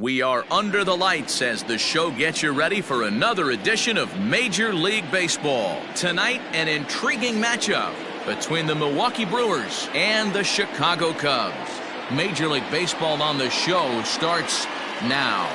We are under the lights as the show gets you ready for another edition of Major League Baseball. Tonight, an intriguing matchup between the Milwaukee Brewers and the Chicago Cubs. Major League Baseball on the show starts now.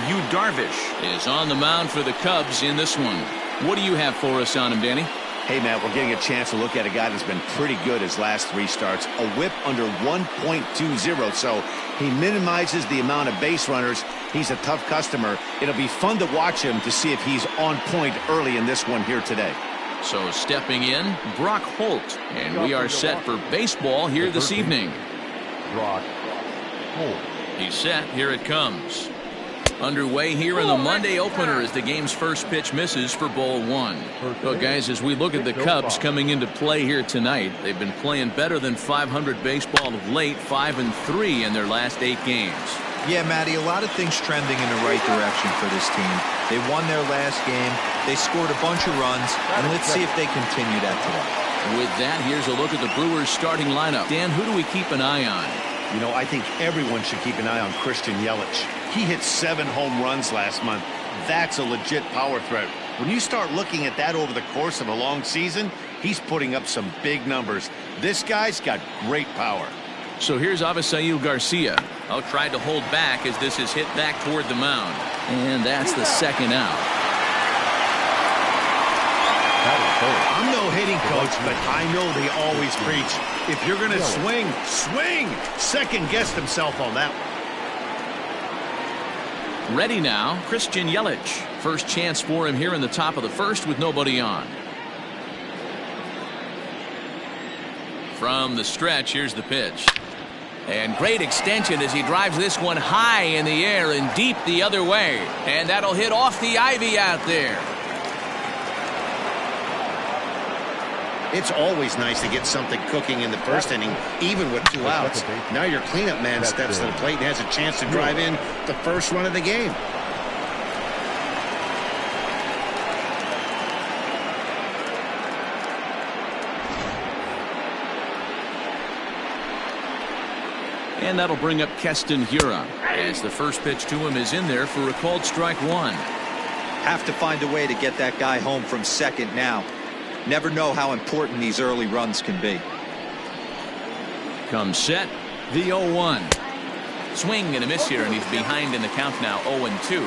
Yu Darvish is on the mound for the Cubs in this one. What do you have for us on him, Danny? Hey, Matt, we're getting a chance to look at a guy that's been pretty good his last 3 starts. A whip under 1.20, so he minimizes the amount of base runners. He's a tough customer. It'll be fun to watch him to see if he's on point early in this one here today. So stepping in, Brock Holt, and we are set for baseball here this evening. Brock Holt. He's set. Here it comes. Underway here in the Monday opener as the game's first pitch misses for ball 1. Well, guys, as we look at the Cubs coming into play here tonight, they've been playing better than 500 baseball of late, 5-3 in their last 8 games. Yeah, Matty, a lot of things trending in the right direction for this team. They won their last game, they scored a bunch of runs, and let's see if they continue that today. With that, here's a look at the Brewers starting lineup. Dan, who do we keep an eye on? You know, I think everyone should keep an eye on Christian Yelich. He hit 7 home runs last month. That's a legit power threat. When you start looking at that over the course of a long season, he's putting up some big numbers. This guy's got great power. So here's Avisail Garcia. Tried to hold back as this is hit back toward the mound. And that's the second out. I'm no hitting coach, but I know they always preach, if you're going to swing, swing. Second guessed himself on that one. Ready now, Christian Yelich. First chance for him here in the top of the first with nobody on. From the stretch, here's the pitch. And great extension as he drives this one high in the air and deep the other way. And that'll hit off the ivy out there. It's always nice to get something cooking in the first inning, even with 2 outs. Now your cleanup man steps to the plate and has a chance to drive in the first run of the game. And that'll bring up Keston Hiura as the first pitch to him is in there for a called strike 1. Have to find a way to get that guy home from second now. Never know how important these early runs can be. Comes set, the 0-1. Swing and a miss here, and he's behind in the count now, 0-2.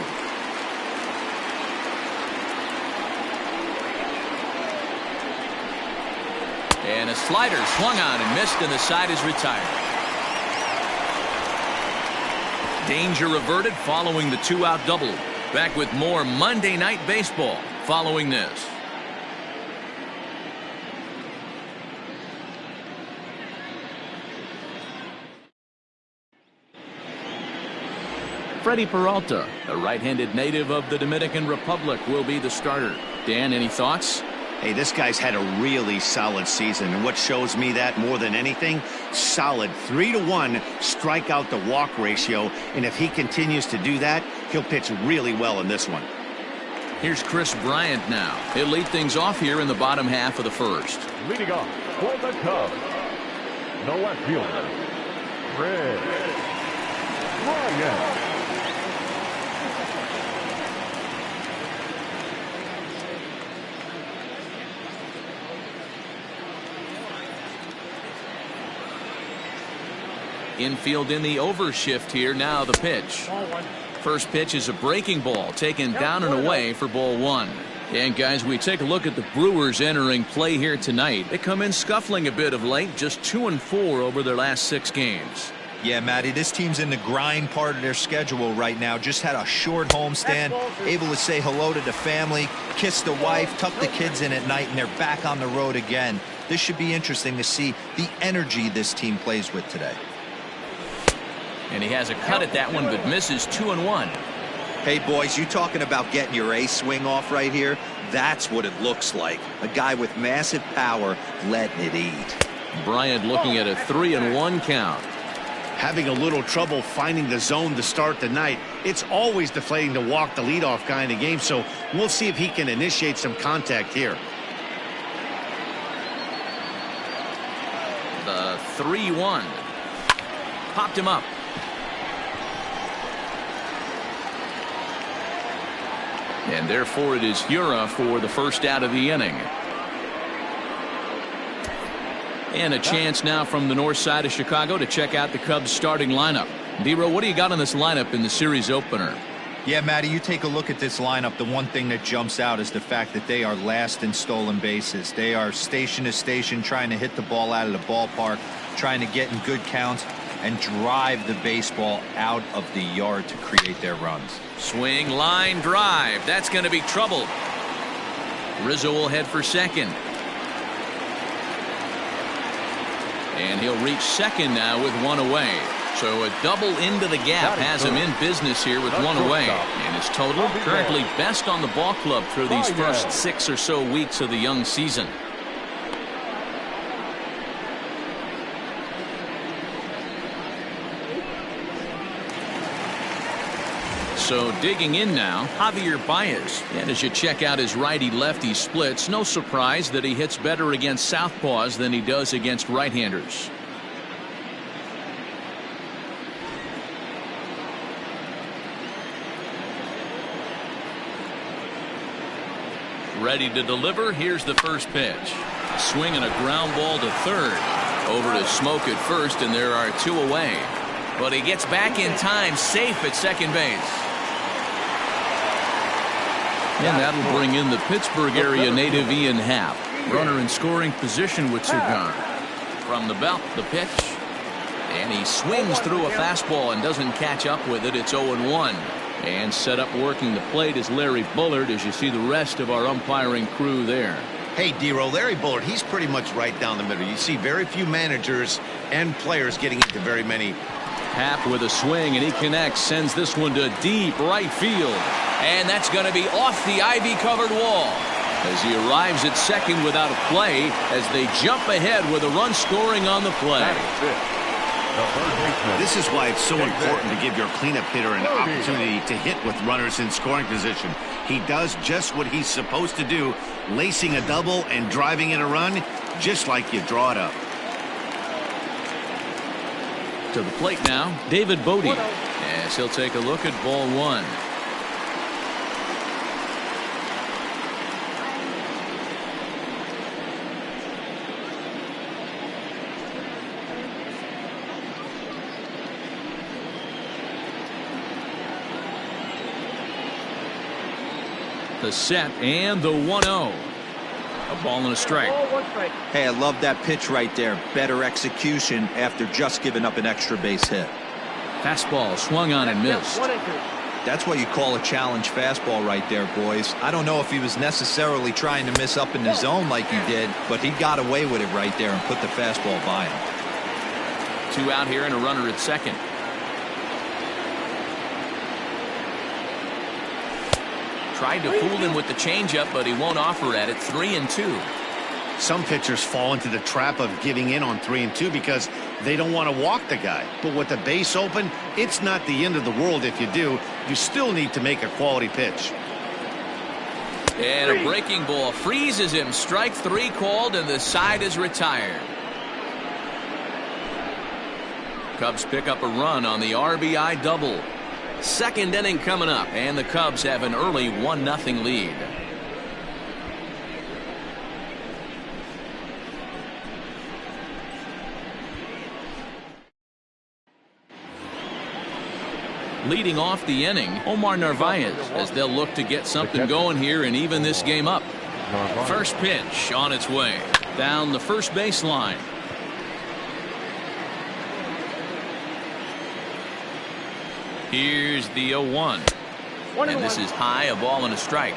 And a slider swung on and missed, and the side is retired. Danger averted following the 2-out double. Back with more Monday Night Baseball following this. Freddie Peralta, a right-handed native of the Dominican Republic, will be the starter. Dan, any thoughts? Hey, this guy's had a really solid season, and what shows me that more than anything, solid 3-to-1 strikeout to walk ratio, and if he continues to do that, he'll pitch really well in this one. Here's Chris Bryant now. He'll lead things off here in the bottom half of the first. Leading off for the Cubs, the left fielder, Chris Bryant. Infield in the overshift here. Now the pitch. First pitch is a breaking ball taken down and away for ball 1. And guys, we take a look at the Brewers entering play here tonight. They come in scuffling a bit of late, just 2-4 over their last 6 games. Yeah, Matty, this team's in the grind part of their schedule right now. Just had a short homestand, able to say hello to the family, kiss the wife, tuck the kids in at night, and they're back on the road again. This should be interesting to see the energy this team plays with today. And he has a cut at that one, but misses 2-1. Hey, boys, you talking about getting your A swing off right here? That's what it looks like. A guy with massive power letting it eat. Bryant looking at a 3-1 count. Having a little trouble finding the zone to start the night. It's always deflating to walk the leadoff guy in the game, so we'll see if he can initiate some contact here. 3-1. Popped him up. And therefore it is Hura for the first out of the inning. And a chance now from the north side of Chicago to check out the Cubs starting lineup. D-Row, what do you got on this lineup in the series opener? Yeah, Matty, you take a look at this lineup. The one thing that jumps out is the fact that they are last in stolen bases. They are station to station trying to hit the ball out of the ballpark, trying to get in good counts and drive the baseball out of the yard to create their runs. Swing, line, drive. That's going to be trouble. Rizzo will head for second. And he'll reach second now with one away. So a double into the gap has him in business here with one away. And his total currently best on the ball club through these first 6 or so weeks of the young season. So digging in now, Javier Baez. And as you check out his righty-lefty splits, no surprise that he hits better against southpaws than he does against right-handers. Ready to deliver. Here's the first pitch. Swing and a ground ball to third. Over to Smoke at first, and there are 2 away. But he gets back in time, safe at second base. And that'll bring in the Pittsburgh area native Ian Happ. Runner in scoring position with 2 gone. From the belt, the pitch. And he swings through a fastball and doesn't catch up with it. It's 0-1. And set up working the plate is Larry Bullard as you see the rest of our umpiring crew there. Hey, D-Row, Larry Bullard, he's pretty much right down the middle. You see very few managers and players getting into very many. Happ with a swing, and he connects, sends this one to deep right field. And that's going to be off the ivy-covered wall as he arrives at second without a play as they jump ahead with a run scoring on the play. This is why it's so important to give your cleanup hitter an opportunity to hit with runners in scoring position. He does just what he's supposed to do, lacing a double and driving in a run, just like you draw it up. To the plate now, David Bodie, as he'll take a look at ball 1. The set and the 1-0. A ball and a strike. Hey, I love that pitch right there. Better execution after just giving up an extra base hit. Fastball swung on and missed. That's what you call a challenge fastball right there, boys. I don't know if he was necessarily trying to miss up in the zone like he did, but he got away with it right there and put the fastball by him. 2 out here and a runner at second. Tried to fool him with the changeup, but he won't offer at it. 3-2. Some pitchers fall into the trap of giving in on 3-2 because they don't want to walk the guy. But with the base open, it's not the end of the world if you do. You still need to make a quality pitch. And a breaking ball freezes him. Strike 3 called, and the side is retired. Cubs pick up a run on the RBI double. Second inning coming up, and the Cubs have an early 1-0 lead. Leading off the inning, Omar Narvaez, as they'll look to get something going here and even this game up. First pitch on its way down the first baseline. Here's the 0-1. And this is high, a ball and a strike.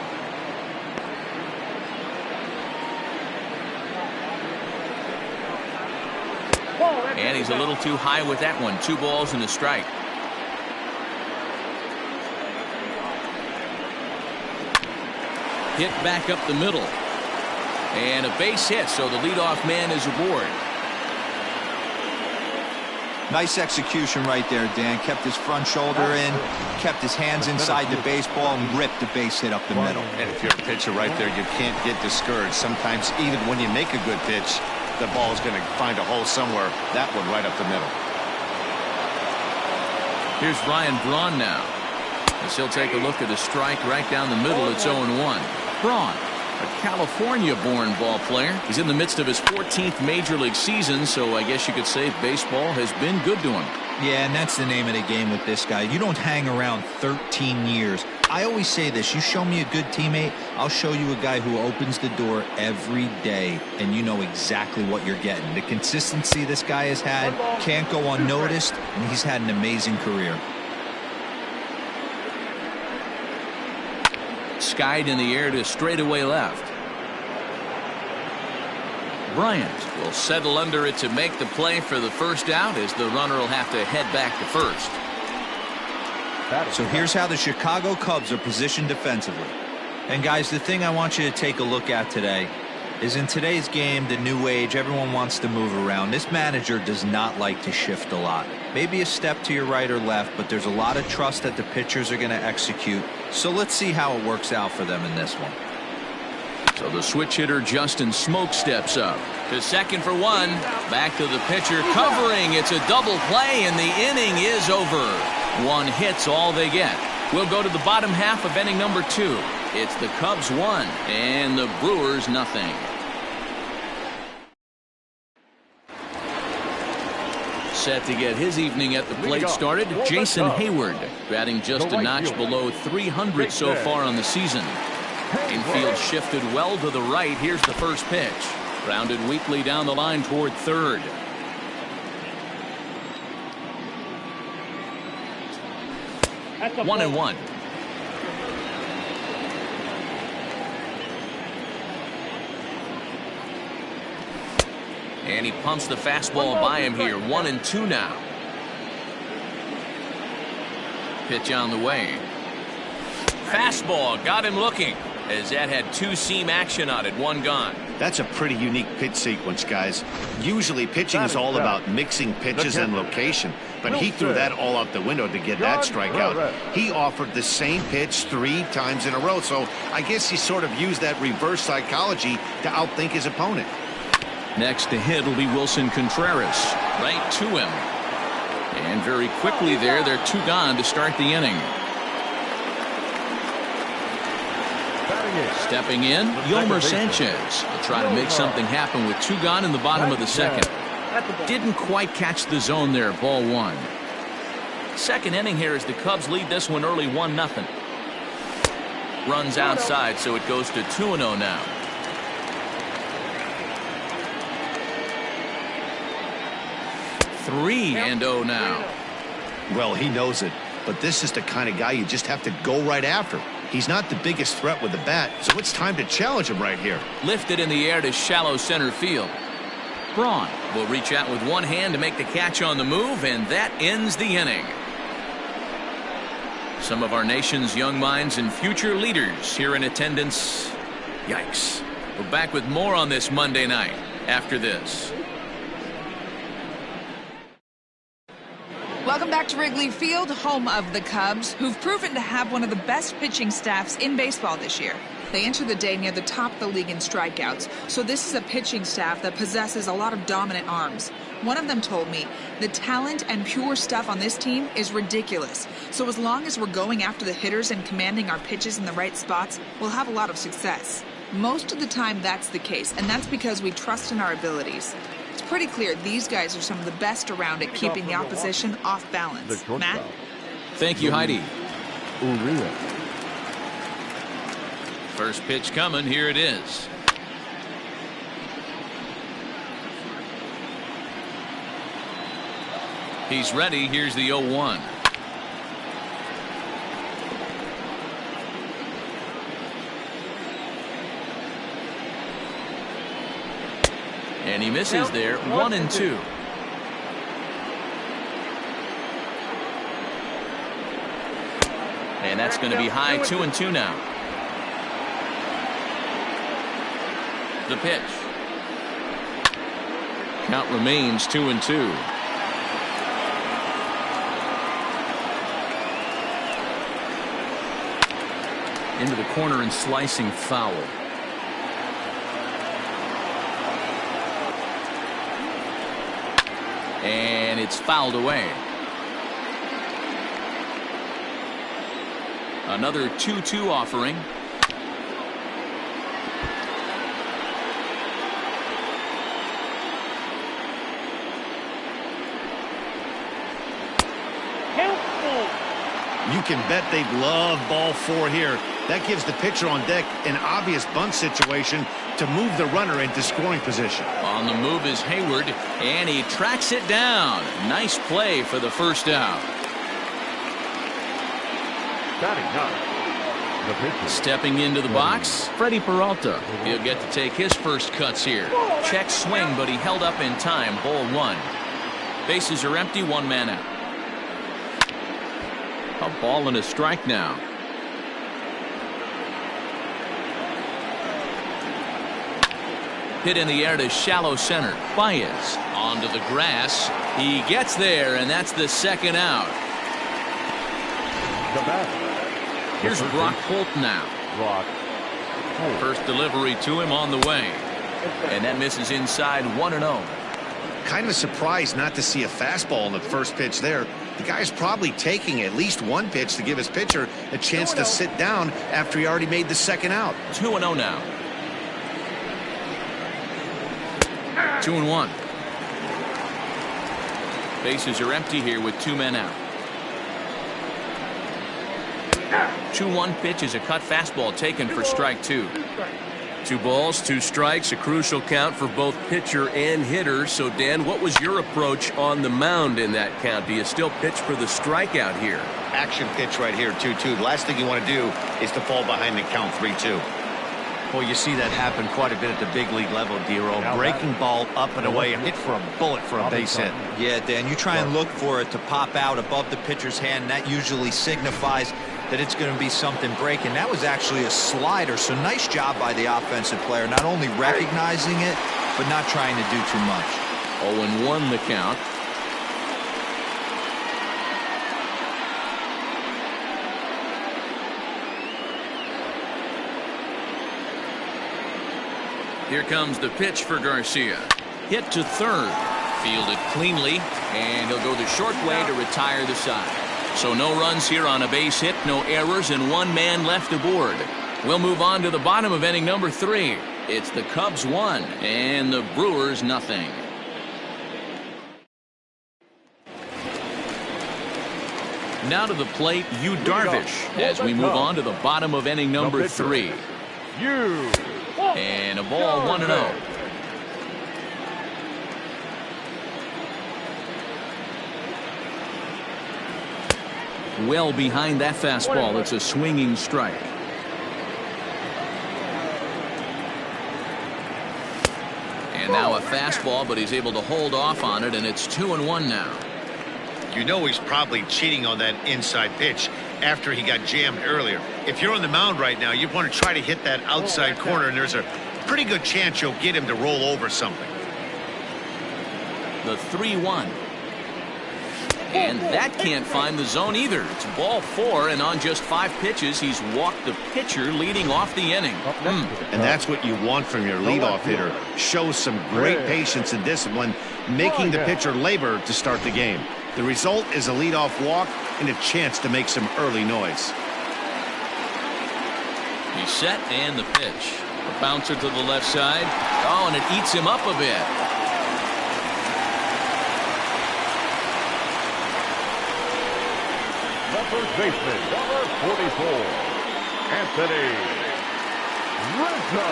And he's a little too high with that one. 2 balls and a strike. Hit back up the middle. And a base hit, so the leadoff man is aboard. Nice execution right there, Dan. Kept his front shoulder in, kept his hands inside the baseball, and ripped the base hit up the middle. And if you're a pitcher right there, you can't get discouraged. Sometimes even when you make a good pitch, the ball is going to find a hole somewhere. That one right up the middle. Here's Ryan Braun now, as he'll take a look at a strike right down the middle. It's 0-1. Braun, a California-born ball player. He's in the midst of his 14th Major League season, so I guess you could say baseball has been good to him. Yeah, and that's the name of the game with this guy. You don't hang around 13 years. I always say this, you show me a good teammate, I'll show you a guy who opens the door every day, and you know exactly what you're getting. The consistency this guy has had can't go unnoticed, and he's had an amazing career. Skied in the air to straightaway left. Bryant will settle under it to make the play for the first out, as the runner will have to head back to first. So here's how the Chicago Cubs are positioned defensively. And guys, the thing I want you to take a look at today is in today's game, the new age, everyone wants to move around. This manager does not like to shift a lot. Maybe a step to your right or left, but there's a lot of trust that the pitchers are going to execute. So let's see how it works out for them in this one. So the switch hitter Justin Smoke steps up to second for one. Back to the pitcher covering. It's a double play, and the inning is over. One hit's all they get. We'll go to the bottom half of inning number 2. It's the Cubs 1 and the Brewers nothing. Set to get his evening at the plate started, Jason Hayward, batting just a notch below 300 so far on the season. Infield shifted well to the right. Here's the first pitch. Grounded weakly down the line toward third. That's 1-1. And he pumps the fastball by him here. 1-2 now. Pitch on the way. Fastball got him looking, as that had two-seam action on it. One gone. That's a pretty unique pitch sequence, guys. Usually pitching is all about mixing pitches and location, but he threw that all out the window to get that strikeout. He offered the same pitch 3 times in a row, so I guess he sort of used that reverse psychology to outthink his opponent. Next to hit will be Wilson Contreras, right to him. And very quickly there, they're 2 gone to start the inning. Stepping in, Yolmer Sanchez will try to make something happen with 2 gone in the bottom of the second. Didn't quite catch the zone there. Ball 1. Second inning here as the Cubs lead this one early 1-0. Runs outside, so it goes to 2-0 now. Three and 0 now. Well, he knows it, but this is the kind of guy you just have to go right after. He's not the biggest threat with the bat, so it's time to challenge him right here. Lifted in the air to shallow center field. Braun will reach out with one hand to make the catch on the move, and that ends the inning. Some of our nation's young minds and future leaders here in attendance. Yikes. We're back with more on this Monday night after this. Welcome back to Wrigley Field, home of the Cubs, who've proven to have one of the best pitching staffs in baseball this year. They enter the day near the top of the league in strikeouts, so this is a pitching staff that possesses a lot of dominant arms. One of them told me, the talent and pure stuff on this team is ridiculous. So as long as we're going after the hitters and commanding our pitches in the right spots, we'll have a lot of success. Most of the time that's the case, and that's because we trust in our abilities. It's pretty clear these guys are some of the best around at keeping the opposition off balance. Matt? Thank you, Heidi. First pitch coming. Here it is. He's ready. Here's the 0-1. And he misses there. 1-2. And that's going to be high. 2-2 now. The pitch. Count remains 2-2. Into the corner and slicing foul. And it's fouled away. Another 2-2 offering. You can bet they'd love ball 4 here. That gives the pitcher on deck an obvious bunt situation to move the runner into scoring position. On the move is Hayward, and he tracks it down. Nice play for the first out. Batting ninth, the pitcher. Stepping into the box, Freddie Peralta. He'll get to take his first cuts here. Check swing, but he held up in time. Ball 1. Bases are empty, 1 man out. A ball and a strike now. Hit in the air to shallow center. Baez onto the grass. He gets there, and that's the second out. The batter. Here's Brock Holt now. Brock Holt. First delivery to him on the way. And that misses inside 1-0. Kind of surprised not to see a fastball in the first pitch there. The guy's probably taking at least one pitch to give his pitcher a chance to sit down after he already made the second out. 2-0 now. 2-1. Bases are empty here with 2 men out. 2-1 pitch is a cut fastball taken for strike 2. 2 balls, 2 strikes, a crucial count for both pitcher and hitter. So, Dan, what was your approach on the mound in that count? Do you still pitch for the strikeout here? Action pitch right here, 2-2. The last thing you want to do is to fall behind the count 3-2. Well, you see that happen quite a bit at the big league level, D-Roll. Breaking ball up and away, hit for a bullet for a base hit. Yeah, Dan, you try and look for it to pop out above the pitcher's hand. That usually signifies that it's going to be something breaking. That was actually a slider, so nice job by the offensive player, not only recognizing it, but not trying to do too much. 0-1 the count. Here comes the pitch for Garcia. Hit to third. Fielded cleanly, and he'll go the short way to retire the side. So no runs here on a base hit, no errors, and 1 man left aboard. We'll move on to the bottom of inning number 3. It's the Cubs 1 and the Brewers nothing. Now to the plate, Yu Darvish, as we move on to the bottom of inning number 3. And a ball, 1-0. Well behind that fastball. It's a swinging strike. And now a fastball, but he's able to hold off on it, and it's 2-1 now. You know he's probably cheating on that inside pitch after he got jammed earlier. If you're on the mound right now, you want to try to hit that outside corner, and there's a pretty good chance you'll get him to roll over something. The 3-1. And that can't find the zone either. It's ball 4, and on just 5 pitches, he's walked the pitcher leading off the inning. And that's what you want from your leadoff hitter. Shows some great patience and discipline, making the pitcher labor to start the game. The result is a leadoff walk and a chance to make some early noise. He's set, and the pitch. A bouncer to the left side. Oh, and it eats him up a bit. The first baseman, number 44, Anthony Rizzo.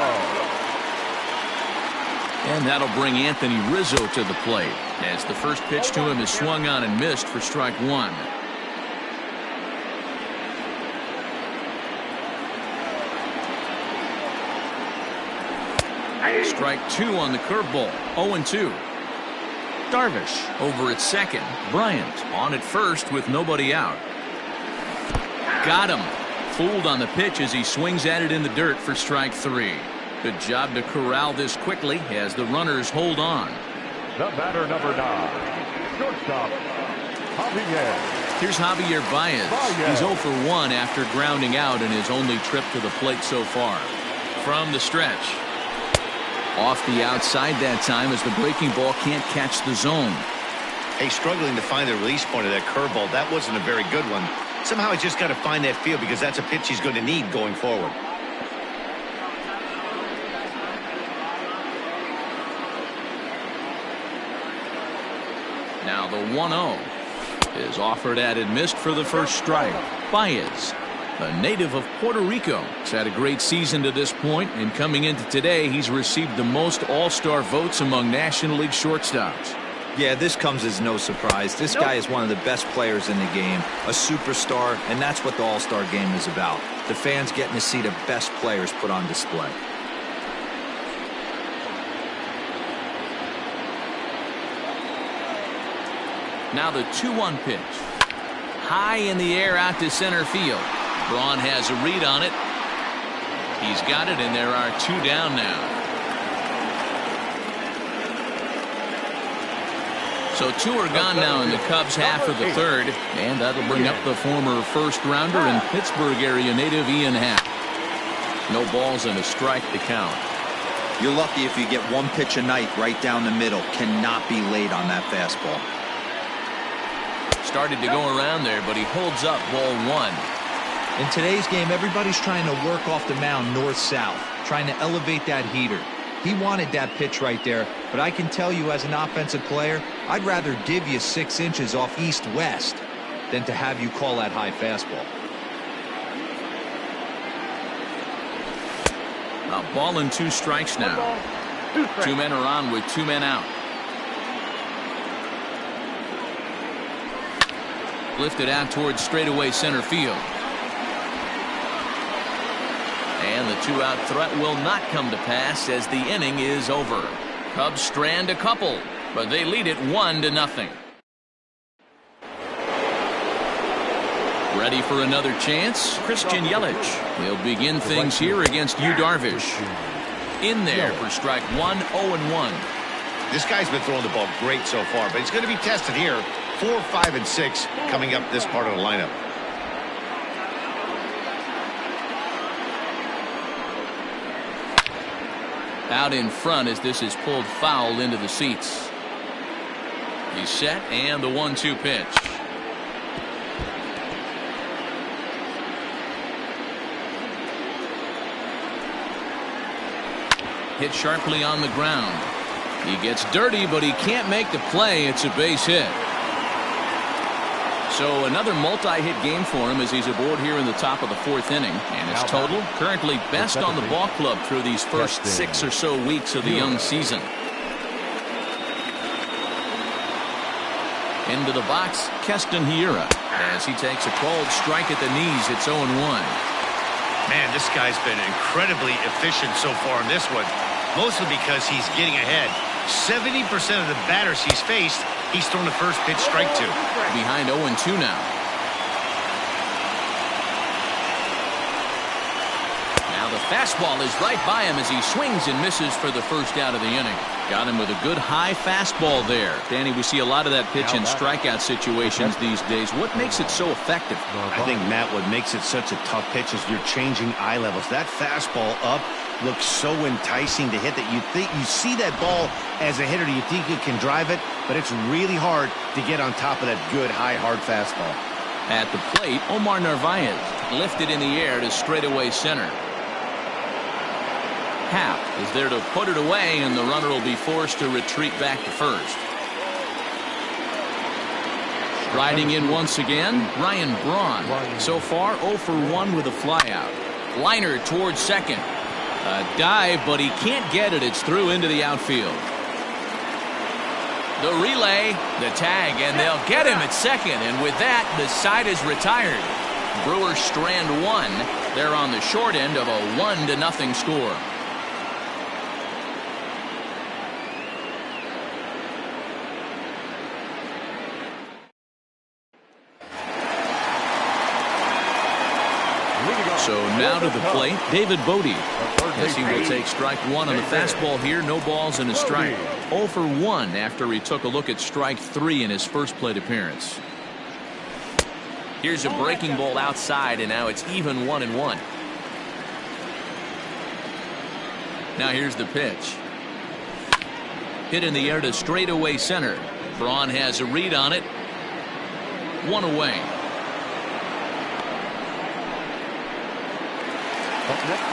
And that'll bring Anthony Rizzo to the plate, as the first pitch to him is swung on and missed for strike 1. Strike 2 on the curveball. 0-2. Darvish over at second. Bryant on at first with nobody out. Got him. Fooled on the pitch as he swings at it in the dirt for strike 3. Good job to corral this quickly as the runners hold on. The batter, number 9, shortstop, Javier. Here's Javier Baez. He's 0 for 1 after grounding out in his only trip to the plate so far. From the stretch. Off the outside that time as the breaking ball can't catch the zone. Hey, struggling to find the release point of that curveball. That wasn't a very good one. Somehow he's just got to find that feel because that's a pitch he's going to need going forward. Now the 1-0 is offered at and missed for the first strike. Baez, a native of Puerto Rico, has had a great season to this point, and coming into today, he's received the most all-star votes among National League shortstops. Yeah, this comes as no surprise. This guy is one of the best players in the game, a superstar, and that's what the All-Star game is about. The fans getting to see the best players put on display. Now the 2-1 pitch. High in the air out to center field. Braun has a read on it. He's got it, and there are 2 down now. So 2 are gone now in the Cubs half of the third, and that'll bring up the former first-rounder and Pittsburgh area native Ian Happ. No balls and a strike to count. You're lucky if you get one pitch a night right down the middle. Cannot be late on that fastball. Started to go around there, but he holds up ball 1. In today's game, everybody's trying to work off the mound north-south, trying to elevate that heater. He wanted that pitch right there, but I can tell you as an offensive player, I'd rather give you 6 inches off east-west than to have you call that high fastball. A ball and 2 strikes now. 2 men are on with 2 men out. Lifted out towards straightaway center field. And the 2-out threat will not come to pass as the inning is over. Cubs strand a couple, but they lead it 1-0. Ready for another chance? Christian Yelich. He'll begin things here against Yu Darvish. In there for strike 1, 0-1. This guy's been throwing the ball great so far, but he's going to be tested here. 4, 5, and 6 coming up this part of the lineup. Out in front as this is pulled foul into the seats. He's set, and the 1-2 pitch. Hit sharply on the ground. He gets dirty, but he can't make the play. It's a base hit. So another multi-hit game for him as he's aboard here in the top of the 4th inning. And his total currently best on the ball club through these first 6 or so weeks of the young season. Into the box, Keston Hiura, as he takes a cold strike at the knees. It's 0-1. Man, this guy's been incredibly efficient so far in this one, mostly because he's getting ahead. 70% of the batters he's faced, he's thrown the first pitch strike to. Behind 0-2 now. Now the fastball is right by him as he swings and misses for the first out of the inning. Got him with a good high fastball there. Danny, we see a lot of that pitch in strikeout situations these days. What makes it so effective? I think, Matt, what makes it such a tough pitch is you're changing eye levels. That fastball up looks so enticing to hit that you think you see that ball as a hitter, you think you can drive it, but it's really hard to get on top of that good high hard fastball. At the plate, Omar Narvaez lifted in the air to straightaway center. Happ is there to put it away, and the runner will be forced to retreat back to first. Riding in once again, Ryan Braun. So far 0 for 1 with a flyout. Liner towards second. A dive, but he can't get it. It's through into the outfield. The relay, the tag, and they'll get him at second. And with that, the side is retired. Brewers strand 1. They're on the short end of a 1-0 score. So now to the plate, David Bodie. As he will take strike 1 on the fastball here. No balls and a strike. 0 for 1 after he took a look at strike 3 in his first plate appearance. Here's a breaking ball outside, and now it's even 1-1. Now here's the pitch. Hit in the air to straightaway center. Braun has a read on it. One away.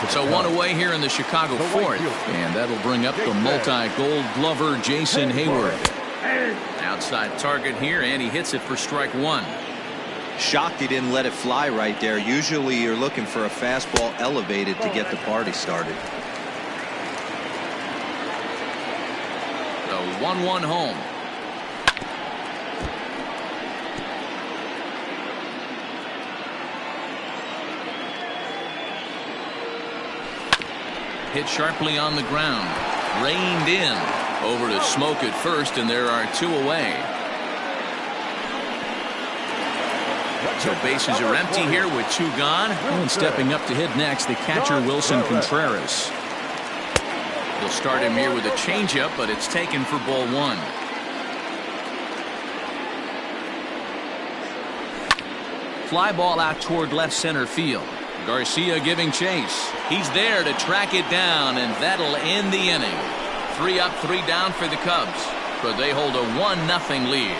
So one away here in the Chicago fourth. And that'll bring up the multi-gold glover Jason Hayward. Outside target here, and he hits it for strike one. Shocked he didn't let it fly right there. Usually you're looking for a fastball elevated to get the party started. The 1-1 home. Hit sharply on the ground. Reined in. Over to Smoke at first, and there are two away. So bases are empty here with two gone. And stepping up to hit next, the catcher Wilson Contreras. They'll start him here with a changeup, but it's taken for ball one. Fly ball out toward left center field. Garcia giving chase. He's there to track it down, and that'll end the inning. 3 up, 3 down for the Cubs, but they hold a 1-0 lead.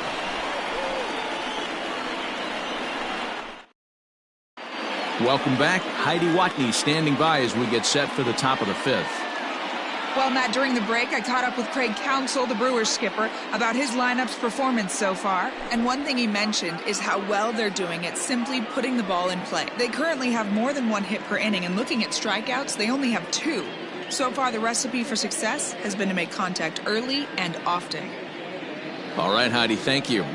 Welcome back. Heidi Watney standing by as we get set for the top of the fifth. Well, Matt, during the break, I caught up with Craig Counsell, the Brewers skipper, about his lineup's performance so far. And one thing he mentioned is how well they're doing at simply putting the ball in play. They currently have more than 1 hit per inning, and looking at strikeouts, they only have 2. So far, the recipe for success has been to make contact early and often. All right, Heidi, thank you.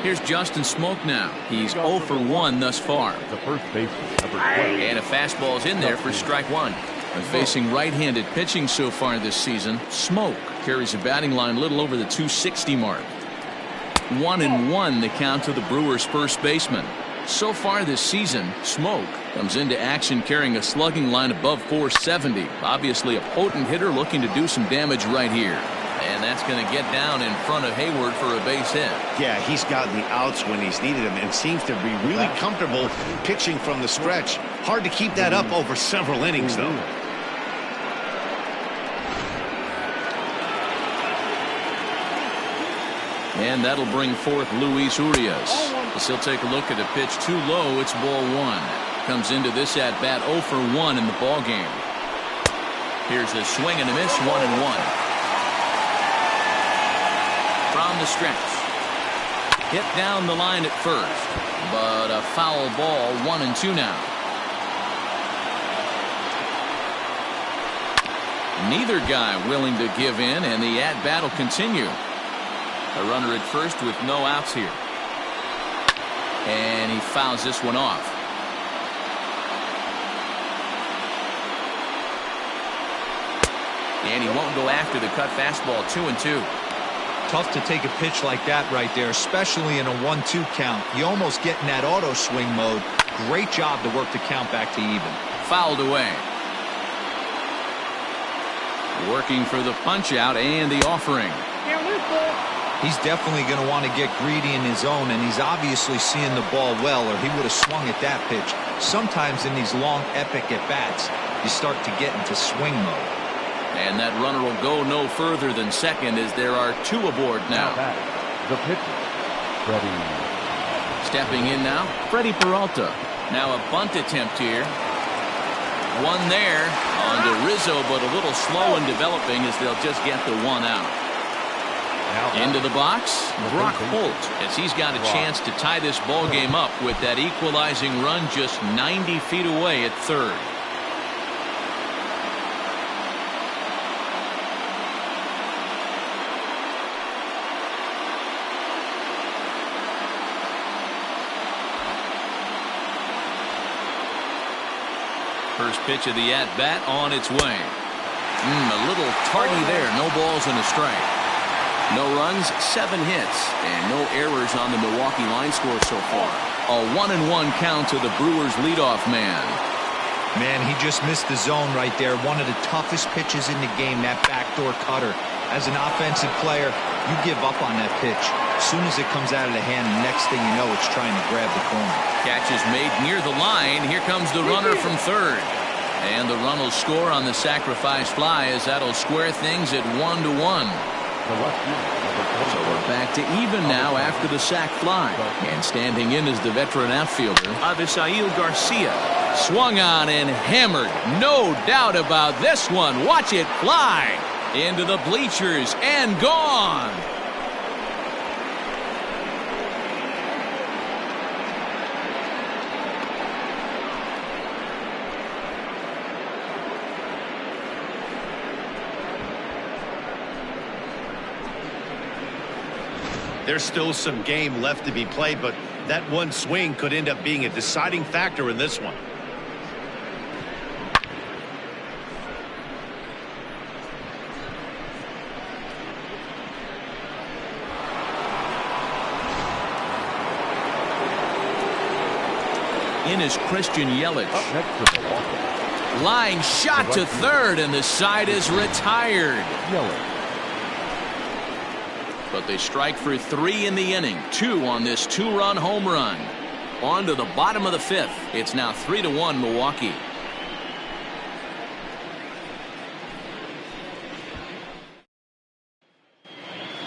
Here's Justin Smoke now. He's 0 for 1 thus far. The first baseman, number 12. And a fastball's in there for strike one. And facing right-handed pitching so far this season, Smoke carries a batting line a little over the 260 mark. 1-1 the count to the Brewers' first baseman. So far this season, Smoke comes into action carrying a slugging line above 470. Obviously a potent hitter looking to do some damage right here. And that's going to get down in front of Hayward for a base hit. Yeah, he's gotten the outs when he's needed them and seems to be really comfortable pitching from the stretch. Hard to keep that up over several innings, though. And that'll bring forth Luis Urias. As he'll take a look at a pitch too low. It's ball one. Comes into this at bat 0 for 1 in the ball game. Here's a swing and a miss. 1-1. From the stretch. Hit down the line at first, but a foul ball. 1-2 now. Neither guy willing to give in, and the at-bat will continue. A runner at first with no outs here. And he fouls this one off. And he won't go after the cut fastball. 2-2. Tough to take a pitch like that right there, especially in a 1-2 count. You almost get in that auto swing mode. Great job to work the count back to even. Fouled away. Working for the punch out and the offering. He's definitely going to want to get greedy in his own, and he's obviously seeing the ball well, or he would have swung at that pitch. Sometimes in these long epic at-bats, you start to get into swing mode. And that runner will go no further than second as there are 2 aboard now. The pitcher, Freddie. Stepping in now, Freddie Peralta. Now a bunt attempt here. One there on to Rizzo, but a little slow in developing as they'll just get the 1 out. Into the box, Brock Holt, as he's got a chance to tie this ball game up with that equalizing run just 90 feet away at third. First pitch of the at-bat on its way. A little tardy there. No balls and a strike. No runs, 7 hits, and no errors on the Milwaukee line score so far. A 1-1 count to the Brewers' leadoff man. Man, he just missed the zone right there. One of the toughest pitches in the game, that backdoor cutter. As an offensive player, you give up on that pitch. As soon as it comes out of the hand, the next thing you know, it's trying to grab the corner. Catch is made near the line. Here comes the runner from third. And the run will score on the sacrifice fly, as that'll square things at 1-1. So we're back to even now after the sac fly. And standing in is the veteran outfielder, Avisail Garcia. Swung on and hammered. No doubt about this one. Watch it fly into the bleachers and gone. There's still some game left to be played, but that one swing could end up being a deciding factor in this one. In is Christian Yelich. Line shot to third, and the side is retired. But they strike for 3 in the inning. 2 on this 2-run home run. On to the bottom of the 5th. It's now 3-1 Milwaukee.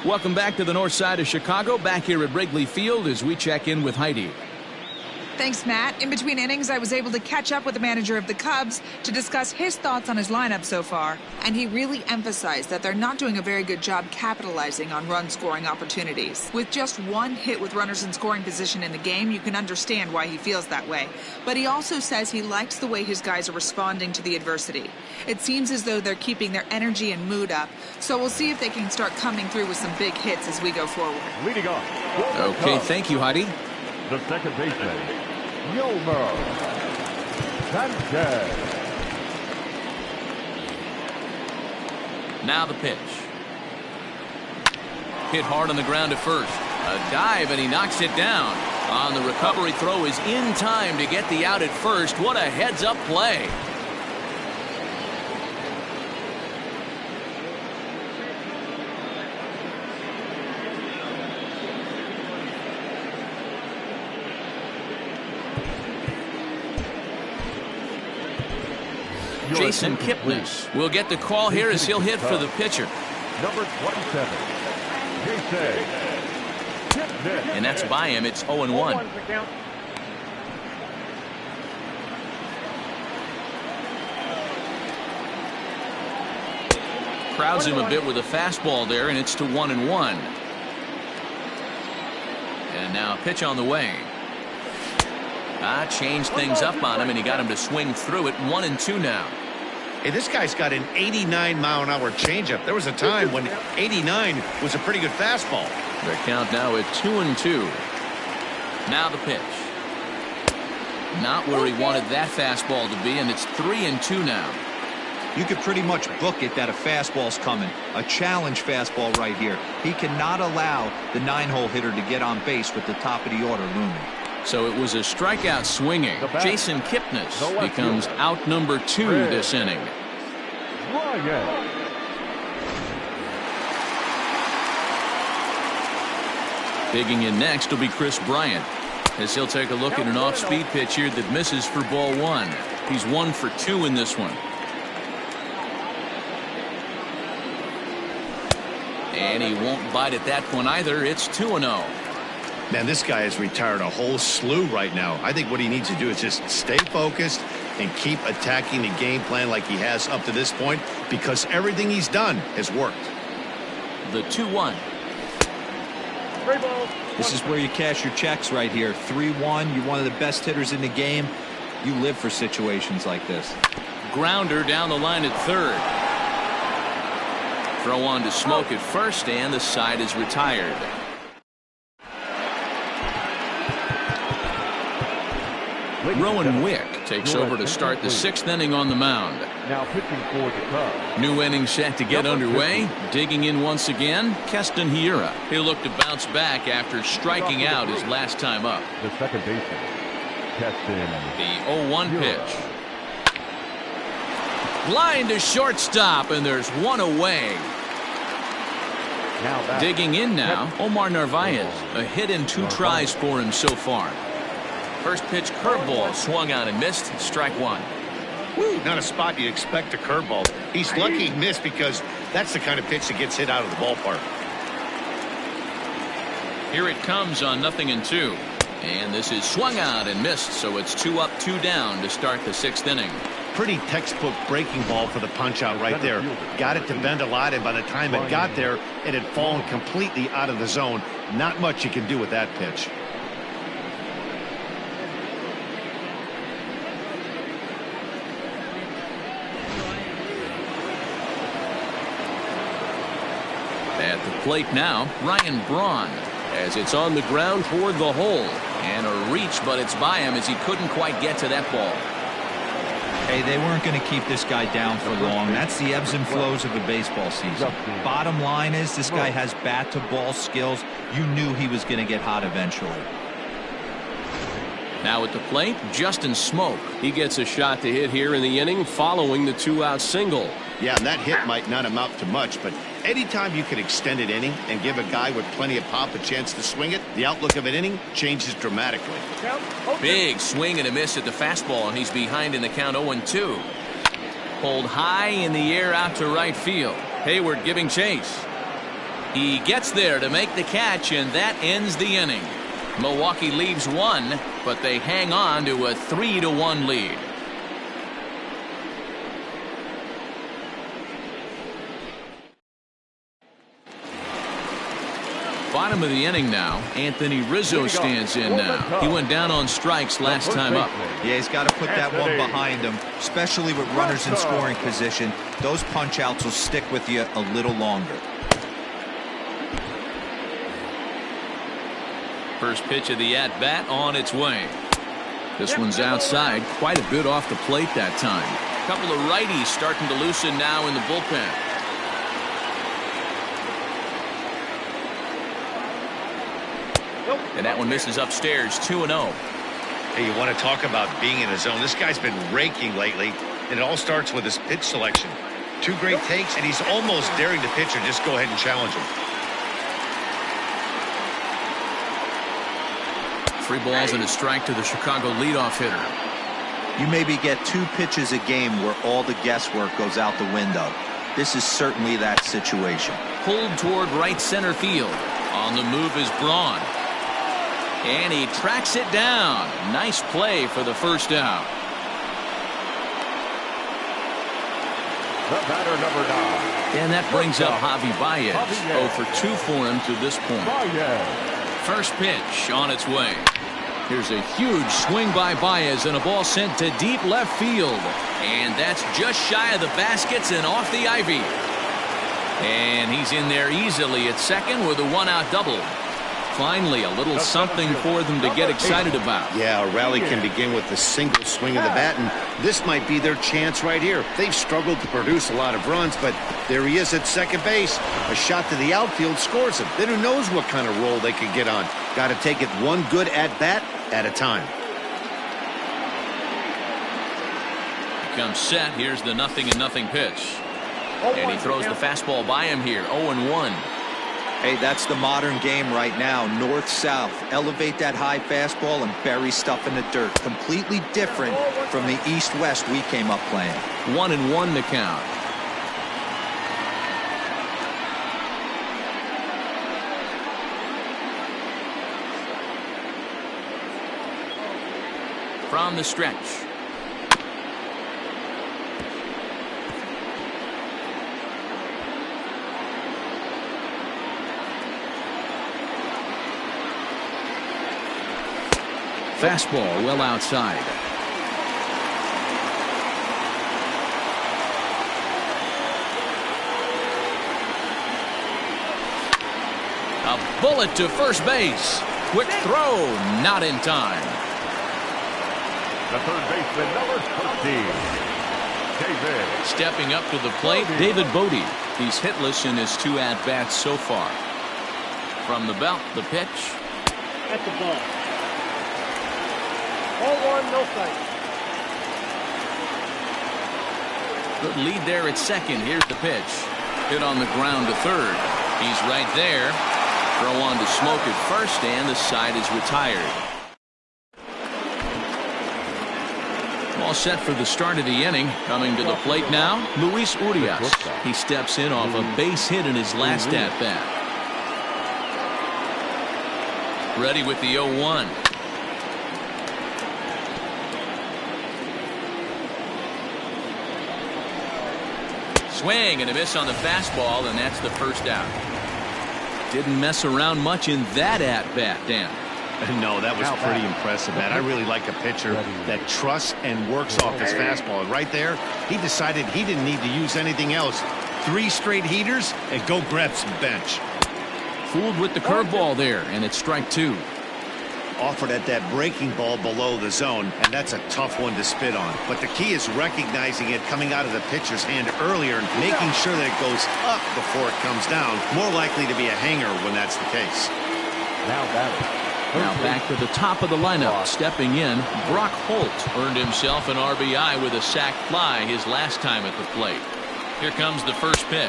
Welcome back to the north side of Chicago. Back here at Wrigley Field as we check in with Heidi. Thanks, Matt. In between innings, I was able to catch up with the manager of the Cubs to discuss his thoughts on his lineup so far. And he really emphasized that they're not doing a very good job capitalizing on run-scoring opportunities. With just 1 hit with runners in scoring position in the game, you can understand why he feels that way. But he also says he likes the way his guys are responding to the adversity. It seems as though they're keeping their energy and mood up. So we'll see if they can start coming through with some big hits as we go forward. Leading off. Okay, thank you, Heidi. The second baseman, Yolmer Sanchez. Now the pitch. Hit hard on the ground at first. A dive, and he knocks it down. On the recovery throw is in time to get the out at first. What a heads-up play. Jason Kipnis will get the call here as he'll hit for the pitcher. Number 27, Jason Kipnis. And that's by him. It's 0-1. Crowds him a bit with a fastball there, and it's to 1-1. And now a pitch on the way. Changed things up on him, and he got him to swing through it. 1-2 now. Hey, this guy's got an 89-mile-an-hour changeup. There was a time when 89 was a pretty good fastball. Their count now at 2-2. Now the pitch. Not where he wanted that fastball to be, and it's 3-2 now. You could pretty much book it that a fastball's coming. A challenge fastball right here. He cannot allow the 9-hole hitter to get on base with the top of the order looming. So it was a strikeout swinging. Jason Kipnis becomes out number 2 this inning. Digging in next will be Chris Bryant, as he'll take a look at an off-speed pitch here that misses for ball 1. He's 1 for 2 in this one. And he won't bite at that one either. It's 2-0. Man, this guy has retired a whole slew right now. I think what he needs to do is just stay focused and keep attacking the game plan like he has up to this point, because everything he's done has worked. The 2-1. This is where you cash your checks right here. 3-1. You're one of the best hitters in the game. You live for situations like this. Grounder down the line at third. Throw on to Smoke at first, and the side is retired. Rowan Wick takes over to start the 6th inning on the mound. Now pitching for the Cubs. New inning set to get underway. Digging in once again, Keston Hiura. He'll look to bounce back after striking out his last time up. The second baseman, Keston. The 0-1 pitch. Line to shortstop, and there's one away. Now digging in now, Omar Narvaez. A hit in 2 tries for him so far. First pitch curveball swung on and missed. Strike 1. Woo, not a spot you'd expect a curveball. He's lucky he missed because that's the kind of pitch that gets hit out of the ballpark. Here it comes on 0-2. And this is swung out and missed, so it's 2 up, 2 down to start the 6th inning. Pretty textbook breaking ball for the punch out right there. Got it to bend a lot, and by the time it got there, it had fallen completely out of the zone. Not much you can do with that pitch. At the plate now, Ryan Braun, as it's on the ground toward the hole. And a reach, but it's by him as he couldn't quite get to that ball. Hey, they weren't going to keep this guy down for long. That's the ebbs and flows of a baseball season. Bottom line is this guy has bat-to-ball skills. You knew he was going to get hot eventually. Now at the plate, Justin Smoak. He gets a shot to hit here in the inning following the 2-out single. Yeah, and that hit might not amount to much, but anytime you can extend an inning and give a guy with plenty of pop a chance to swing it, the outlook of an inning changes dramatically. Big swing and a miss at the fastball, and he's behind in the count 0-2. Pulled high in the air out to right field. Hayward giving chase. He gets there to make the catch, and that ends the inning. Milwaukee leaves 1, but they hang on to a 3-1 lead. Bottom of the inning now. Anthony Rizzo stands in now. He went down on strikes last time up. Yeah, he's got to put that one behind him, especially with runners in scoring position. Those punch outs will stick with you a little longer. First pitch of the at-bat on its way. This one's outside, quite a bit off the plate that time. A couple of righties starting to loosen now in the bullpen. And that one misses upstairs, 2-0. Hey, you want to talk about being in a zone? This guy's been raking lately, and it all starts with his pitch selection. 2 great takes, and he's almost daring the pitcher just go ahead and challenge him. 3 balls and a strike to the Chicago leadoff hitter. You maybe get 2 pitches a game where all the guesswork goes out the window. This is certainly that situation. Pulled toward right center field. On the move is Braun. And he tracks it down. Nice play for the first out. The batter, number 9. And that brings up Javi Baez. 0 for 2 for him to this point. First pitch on its way. Here's a huge swing by Baez and a ball sent to deep left field. And that's just shy of the baskets and off the ivy. And he's in there easily at second with a 1-out double. Finally, a little something for them to get excited about. Yeah, a rally can begin with a single swing of the bat, and this might be their chance right here. They've struggled to produce a lot of runs, but there he is at second base. A shot to the outfield scores him. Then who knows what kind of roll they could get on. Got to take it one good at-bat at a time. He comes set. Here's the 0-0 pitch. And he throws the fastball by him here, 0-1. Hey, that's the modern game right now. North-south. Elevate that high fastball and bury stuff in the dirt. Completely different from the east-west we came up playing. 1-1 the count. From the stretch. Fastball well outside. A bullet to first base. Quick throw, not in time. The third baseman, number 13, David. Stepping up to the plate, David Bodie. He's hitless in his 2 at-bats so far. From the belt, the pitch. At the ball. 0-1, no strike. Good lead there at second. Here's the pitch. Hit on the ground to third. He's right there. Throw on to Smoak at first, and the side is retired. All set for the start of the inning. Coming to the plate now, Luis Urias. He steps in off a base hit in his last at-bat. Ready with the 0-1. Swing and a miss on the fastball, and that's the first out. Didn't mess around much in that at-bat, Dan. No, that was pretty impressive, man. I really like a pitcher that trusts and works off his fastball. And right there, he decided he didn't need to use anything else. 3 straight heaters and go grab some bench. Fooled with the curveball there, and it's strike 2. Offered at that breaking ball below the zone, and that's a tough one to spit on. But the key is recognizing it coming out of the pitcher's hand earlier and making sure that it goes up before it comes down. More likely to be a hanger when that's the case. Now back to the top of the lineup. Stepping in, Brock Holt earned himself an RBI with a sac fly his last time at the plate. Here comes the first pitch.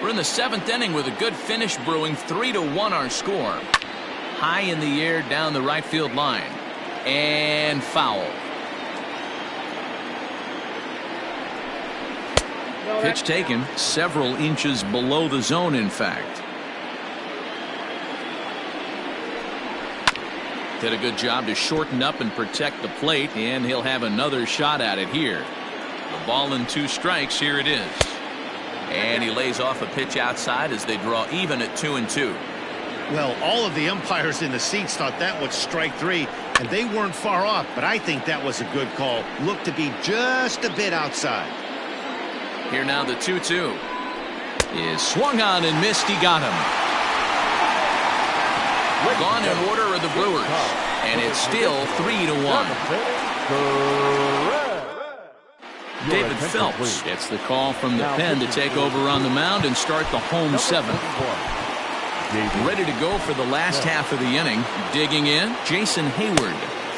We're in the 7th inning with a good finish brewing. 3-1 our score. High in the air down the right field line. And foul. Pitch taken several inches below the zone, in fact. Did a good job to shorten up and protect the plate, and he'll have another shot at it here. The ball and 2 strikes. Here it is. And he lays off a pitch outside as they draw even at 2-2. Well, all of the umpires in the seats thought that was strike 3, and they weren't far off, but I think that was a good call. Looked to be just a bit outside. Here now the 2-2 is swung on and missed. He got him. Gone in order are the Brewers, and it's still 3-1. David Phelps gets the call from the pen to take over on the mound and start the home 7th. Ready to go for the last half of the inning. Digging in, Jason Hayward.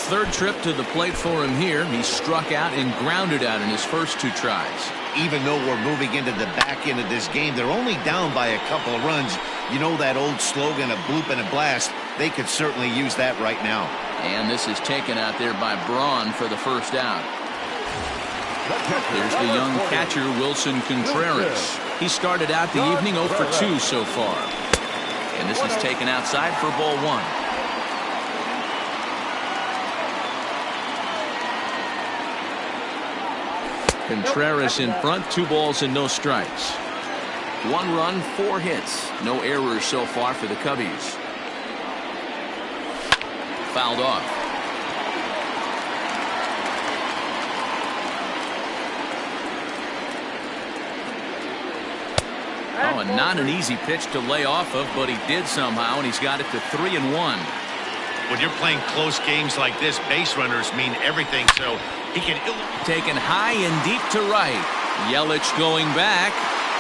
3rd trip to the plate for him here. He struck out and grounded out in his first 2 tries. Even though we're moving into the back end of this game, they're only down by a couple of runs. You know that old slogan, a bloop and a blast? They could certainly use that right now. And this is taken out there by Braun for the first out. There's the young catcher, Wilson Contreras. He started out the evening 0 for 2 so far. And this is taken outside for ball 1. Contreras in front, 2 balls and no strikes. 1 run, 4 hits. No errors so far for the Cubbies. Fouled off. Oh, and not an easy pitch to lay off of, but he did somehow, and he's got it to 3-1. When you're playing close games like this, base runners mean everything, so he can... Taken high and deep to right. Yelich going back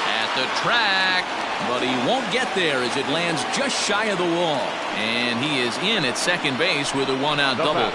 at the track, but he won't get there as it lands just shy of the wall. And he is in at second base with a 1-out double.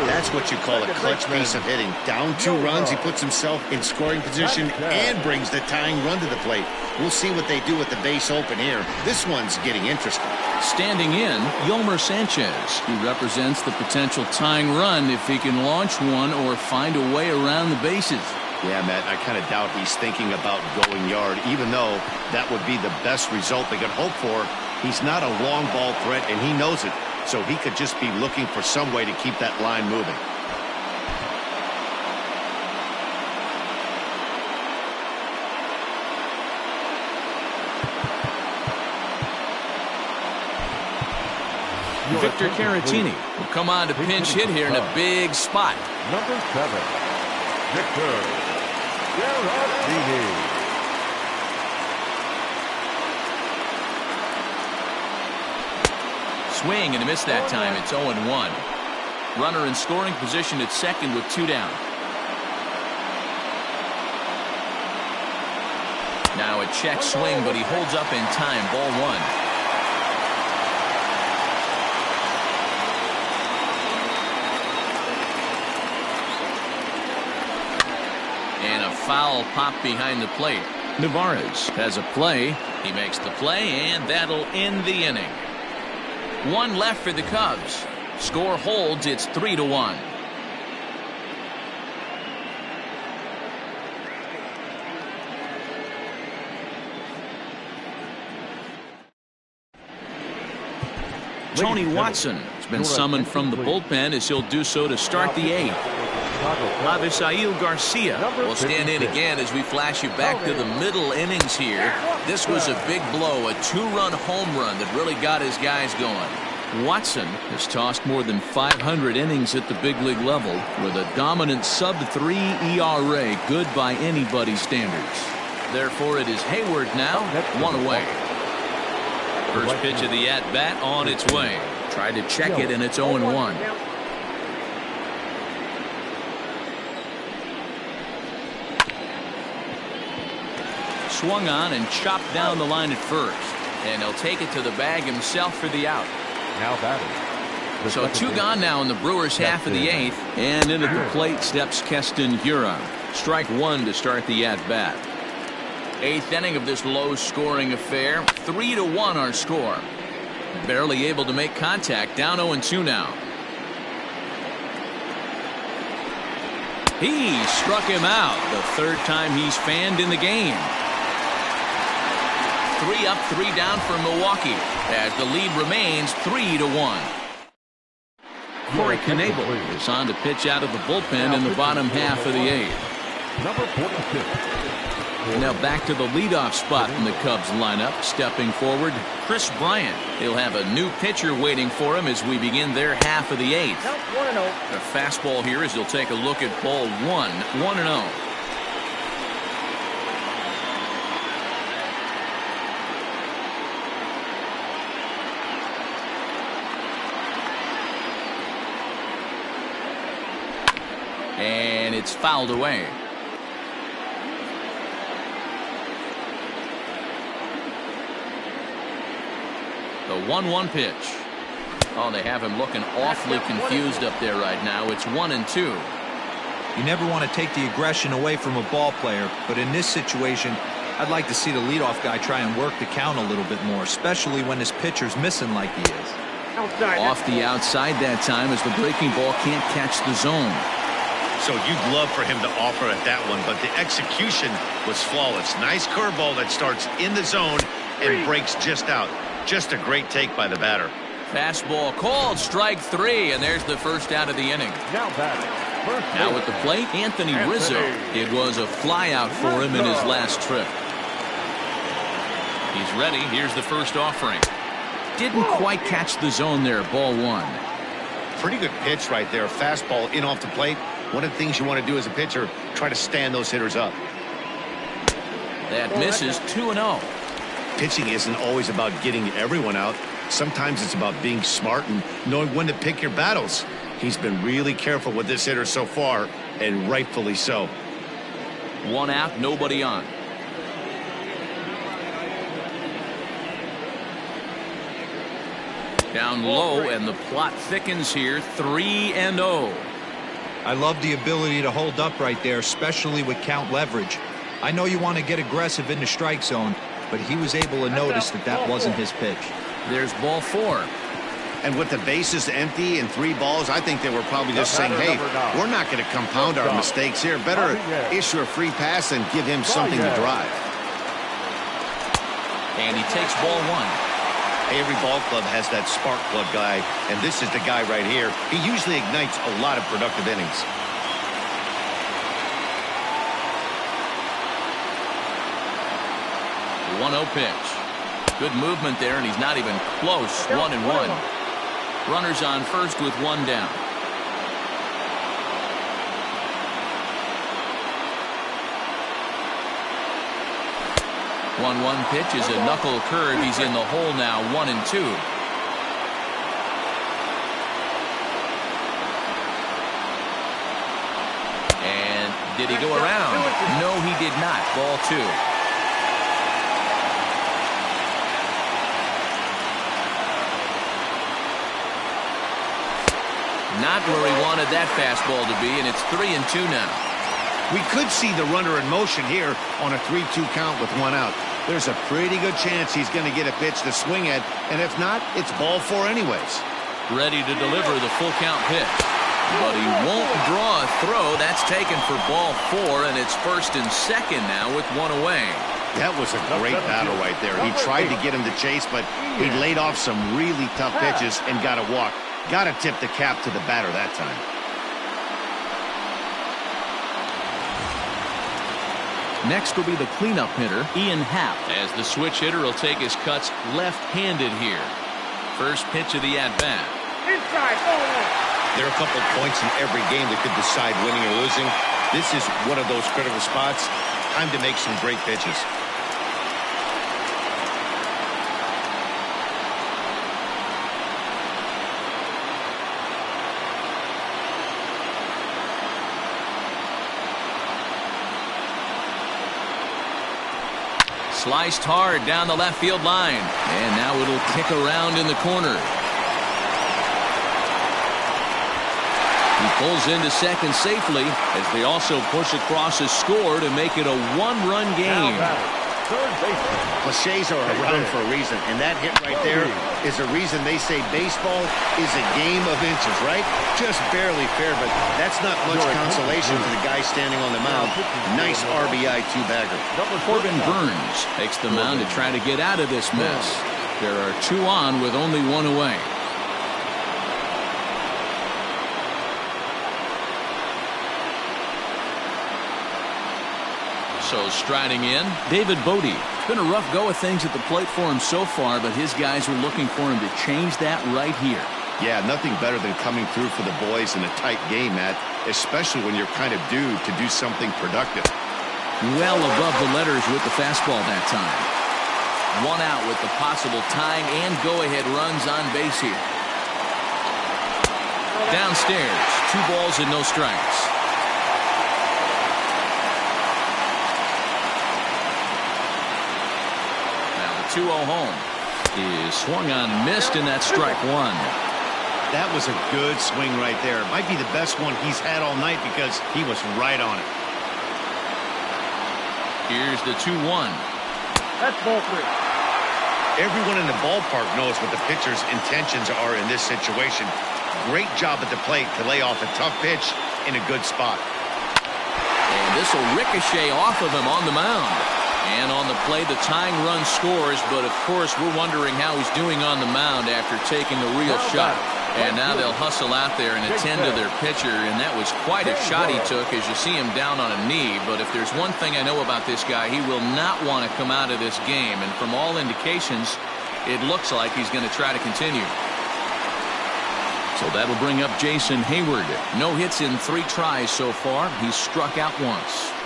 That's what you call a clutch piece of hitting. Down 2 runs, he puts himself in scoring position and brings the tying run to the plate. We'll see what they do with the base open here. This one's getting interesting. Standing in, Yolmer Sanchez. He represents the potential tying run if he can launch one or find a way around the bases. Yeah, Matt, I kind of doubt he's thinking about going yard, even though that would be the best result they could hope for. He's not a long ball threat, and he knows it, so he could just be looking for some way to keep that line moving. Victor Caratini will come on to pinch hit here in a big spot. Number 7, Victor Caratini. Swing and a miss that time. It's 0-1. Runner in scoring position at second with 2 down. Now a check swing, but he holds up in time. Ball 1. And a foul pop behind the plate. Navarez has a play. He makes the play, and that'll end the inning. One left for the Cubs. Score holds. It's 3-1. Tony Watson has been summoned from the bullpen as he'll do so to start the eighth. Avisail Garcia will stand in again as we flash you back to the middle innings here. This was a big blow, a two-run home run that really got his guys going. Watson has tossed more than 500 innings at the big league level with a dominant sub-3 ERA, good by anybody's standards. Therefore, it is Hayward now, one away. First pitch of the at-bat on its way. Tried to check it, and it's 0-1. Swung on and chopped down the line at first. And he'll take it to the bag himself for the out. Now batting. So two gone now in the Brewers' half of the eighth. And into the plate steps Keston Hiura. Strike one to start the at-bat. Eighth inning of this low-scoring affair. 3-1 our score. Barely able to make contact. Down 0-2 now. He struck him out. The third time he's fanned in the game. 3 up, 3 down for Milwaukee as the lead remains 3-1. Corey Knebel is on to pitch out of the bullpen in the bottom half of the eighth. Number 46. Now back to the leadoff spot in the Cubs lineup. Stepping forward, Chris Bryant. He'll have a new pitcher waiting for him as we begin their half of the eighth. A fastball here as he'll take a look at ball 1, 1-0. And it's fouled away. The 1-1 pitch. Oh, they have him looking awfully confused up there right now. It's 1-2. You never want to take the aggression away from a ball player, but in this situation, I'd like to see the leadoff guy try and work the count a little bit more, especially when his pitcher's missing like he is. Off the outside that time as the breaking ball can't catch the zone. So you'd love for him to offer at that one, but the execution was flawless. Nice curveball that starts in the zone and breaks just out. Just a great take by the batter. Fastball called, strike 3, and there's the first out of the inning. Now batting. Now at the plate, Anthony Rizzo. It was a flyout for him in his last trip. He's ready. Here's the first offering. Didn't quite catch the zone there. Ball 1. Pretty good pitch right there. Fastball in off the plate. One of the things you want to do as a pitcher, try to stand those hitters up. That misses. 2-0. Pitching isn't always about getting everyone out. Sometimes it's about being smart and knowing when to pick your battles. He's been really careful with this hitter so far, and rightfully so. 1 out, nobody on. Down low, and the plot thickens here. 3-0. I love the ability to hold up right there, especially with count leverage. I know you want to get aggressive in the strike zone, but he was able to notice that that wasn't his pitch. There's ball 4. And with the bases empty and 3 balls, I think they were probably just saying, hey, we're not going to compound our mistakes here. Better issue a free pass and give him something to drive. And he takes ball 1. Every ball club has that spark plug guy, and this is the guy right here. He usually ignites a lot of productive innings. 1-0 pitch. Good movement there, and he's not even close. 1-1. Runners on first with 1 down. One pitch is a knuckle curve. He's in the hole now. 1-2. And did he go around? No, he did not. Ball 2. Not where he wanted that fastball to be, and it's 3-2 now. We could see the runner in motion here on a 3-2 count with 1 out. There's a pretty good chance he's going to get a pitch to swing at, and if not, it's ball 4 anyways. Ready to deliver the full count pitch. But he won't draw a throw. That's taken for ball 4, and it's 1st and 2nd now with 1 away. That was a great battle right there. He tried to get him to chase, but he laid off some really tough pitches and got a walk. Got to tip the cap to the batter that time. Next will be the cleanup hitter, Ian Happ, as the switch hitter will take his cuts left-handed here. First pitch of the at-bat. Inside, There are a couple of points in every game that could decide winning or losing. This is one of those critical spots. Time to make some great pitches. Sliced hard down the left field line. And now it'll kick around in the corner. He pulls into second safely as they also push across a score to make it a 1-run game. Cliches are around for a reason, and that hit right there is a reason they say baseball is a game of inches, right? Just barely fair, but that's not much consolation to the guy standing on the mound. Nice RBI 2-bagger. Corbin Burns takes the mound to try to get out of this mess. There are 2 on with only 1 away. So striding in, David Bodie. It's been a rough go of things at the plate for him so far, but his guys are looking for him to change that right here. Yeah, nothing better than coming through for the boys in a tight game, Matt, especially when you're kind of due to do something productive. Well above the letters with the fastball that time. 1 out with the possible tying and go-ahead runs on base here. Downstairs, 2 balls and no strikes. Now the 2-0 home is swung on, missed, and that's strike 1. That was a good swing right there. Might be the best one he's had all night because he was right on it. Here's the 2-1. That's ball 3. Everyone in the ballpark knows what the pitcher's intentions are in this situation. Great job at the plate to lay off a tough pitch in a good spot. And this will ricochet off of him on the mound. And on the play, the tying run scores, but of course we're wondering how he's doing on the mound after taking a real shot. And now they'll hustle out there and attend to their pitcher, and that was quite a shot he took as you see him down on a knee. But if there's one thing I know about this guy, he will not want to come out of this game. And from all indications, it looks like he's going to try to continue. So that'll bring up Jason Hayward. No hits in 3 tries so far. He's struck out once.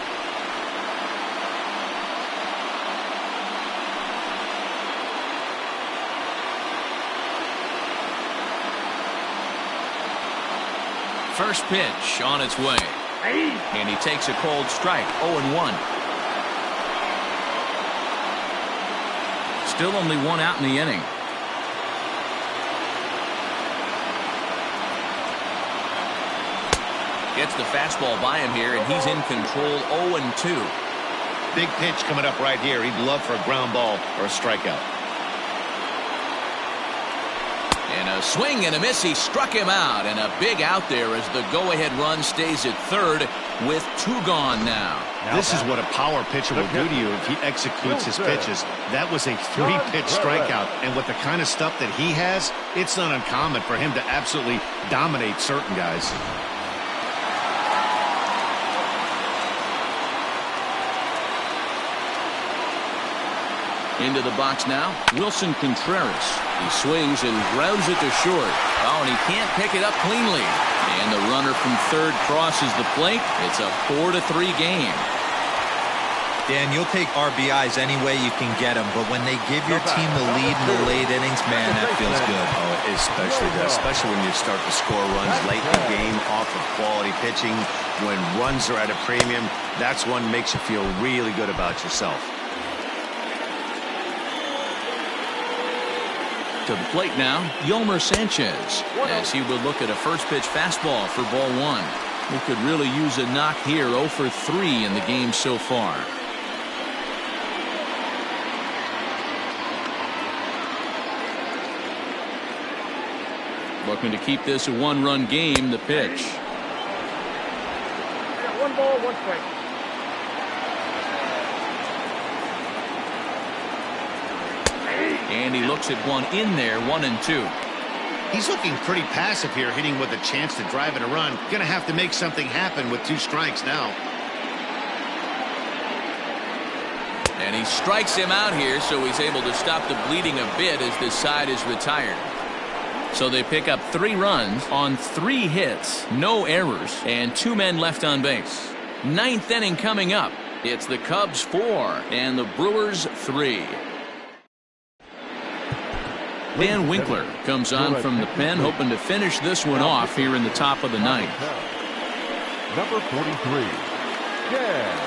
First pitch on its way. And he takes a cold strike. 0-1. Still only 1 out in the inning. Gets the fastball by him here, and he's in control. 0-2. Big pitch coming up right here. He'd love for a ground ball or a strikeout. And a swing and a miss. He struck him out, and a big out there as the go-ahead run stays at third with 2 gone now. This is what a power pitcher will do to you if he executes his pitches. That was a 3-pitch strikeout, and with the kind of stuff that he has, it's not uncommon for him to absolutely dominate certain guys. Into the box now, Wilson Contreras. He swings and grounds it to short. Oh, and he can't pick it up cleanly. And the runner from third crosses the plate. It's a 4-3 game. Dan, you'll take RBIs any way you can get them, but when they give your team the lead in the late innings, man, that feels good. Oh, it especially does, especially when you start to score runs late in the game off of quality pitching. When runs are at a premium, that's one makes you feel really good about yourself. To the plate now, Yolmer Sanchez, as he would look at a first pitch fastball for ball 1. He could really use a knock here. 0 for 3 in the game so far. Looking to keep this a one-run game. The pitch. One ball, one strike. And he looks at one in there. 1-2. He's looking pretty passive here, hitting with a chance to drive in a run. Gonna have to make something happen with 2 strikes now. And he strikes him out here, so he's able to stop the bleeding a bit as this side is retired. So they pick up 3 runs on 3 hits, no errors, and 2 men left on base. 9th inning coming up. It's the Cubs 4 and the Brewers 3. Dan Winkler comes on from the pen, hoping to finish this one off here in the top of the 9th. Number 43, Dan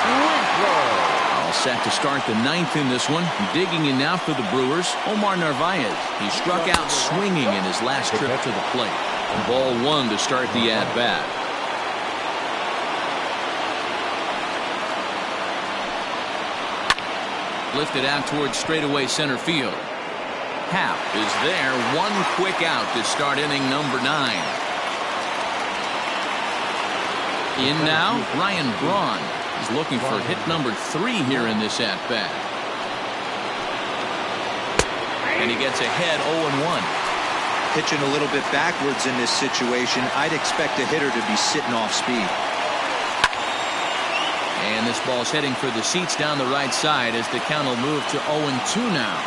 Winkler. All set to start the 9th in this one. Digging in now for the Brewers, Omar Narvaez. He struck out swinging in his last trip to the plate. Ball 1 to start the at-bat. Lifted out towards straightaway center field. Happ is there. 1 quick out to start inning number 9. In now, Ryan Braun. He's looking for hit number 3 here in this at-bat. And he gets ahead 0-1. Pitching a little bit backwards in this situation. I'd expect a hitter to be sitting off speed. And this ball's heading for the seats down the right side as the count will move to 0-2 now.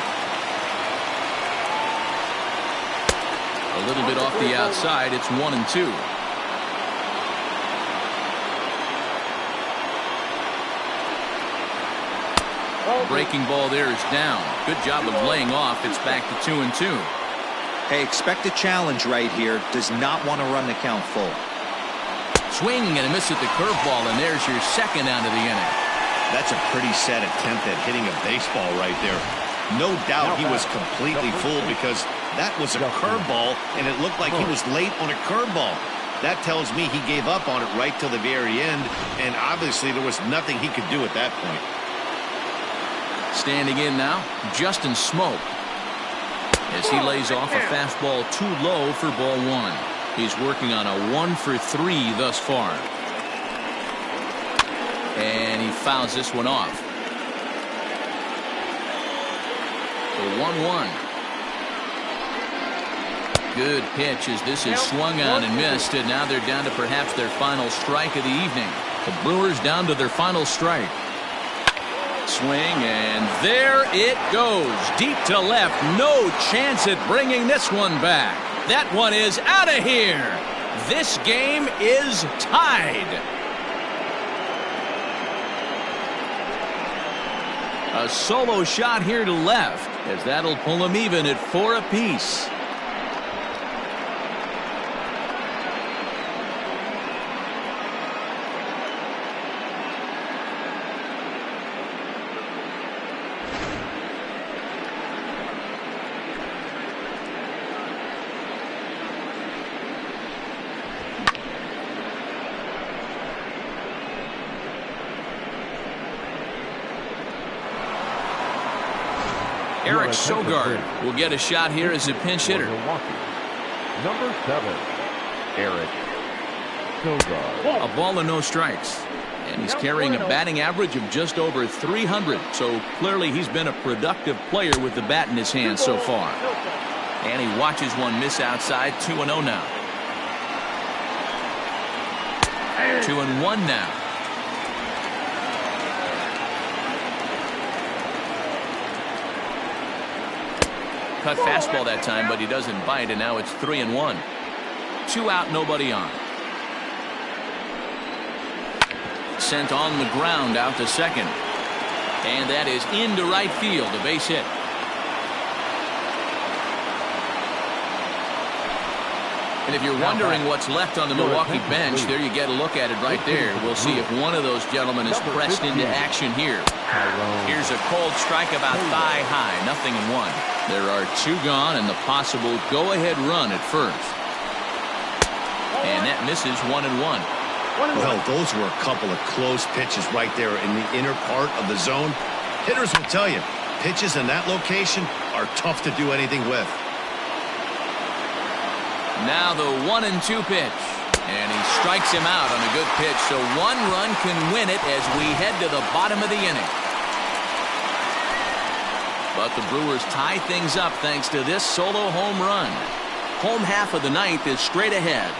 A little bit off the outside. It's 1-2. Breaking ball there is down. Good job of laying off. It's back to 2-2. Hey, expect a challenge right here. Does not want to run the count full. Swing and a miss at the curveball, and there's your second out of the inning. That's a pretty sad attempt at hitting a baseball right there. No doubt he was completely fooled because that was a curveball, and it looked like he was late on a curveball. That tells me he gave up on it right till the very end, and obviously there was nothing he could do at that point. Standing in now, Justin Smoak. As he lays off a fastball too low for ball 1. He's working on a 1 for 3 thus far. And he fouls this one off. The 1-1. Good pitch as this is swung on and missed, and now they're down to perhaps their final strike of the evening. The Brewers down to their final strike. Swing, and there it goes. Deep to left. No chance at bringing this one back. That one is out of here. This game is tied. A solo shot here to left, as that'll pull them even at 4 apiece. Eric Sogard will get a shot here as a pinch hitter. Number 7, Eric Sogard. A ball and no strikes. And he's carrying a batting average of just over 300. So clearly he's been a productive player with the bat in his hand so far. And he watches one miss outside. 2-0 now. 2-1 now. Cut fastball that time, but he doesn't bite, and now it's 3-1. 2 out, nobody on. Sent on the ground out to second. And that is into right field, a base hit. And if you're wondering what's left on the Milwaukee bench, there you get a look at it right there. We'll see if one of those gentlemen is pressed into action here. Here's a cold strike about thigh high, 0-1. There are 2 gone and the possible go-ahead run at first. And that misses 1-1. Well, those were a couple of close pitches right there in the inner part of the zone. Hitters will tell you, pitches in that location are tough to do anything with. Now the 1-2 pitch. And he strikes him out on a good pitch, so 1 run can win it as we head to the bottom of the inning. But the Brewers tie things up thanks to this solo home run. Home half of the ninth is straight ahead.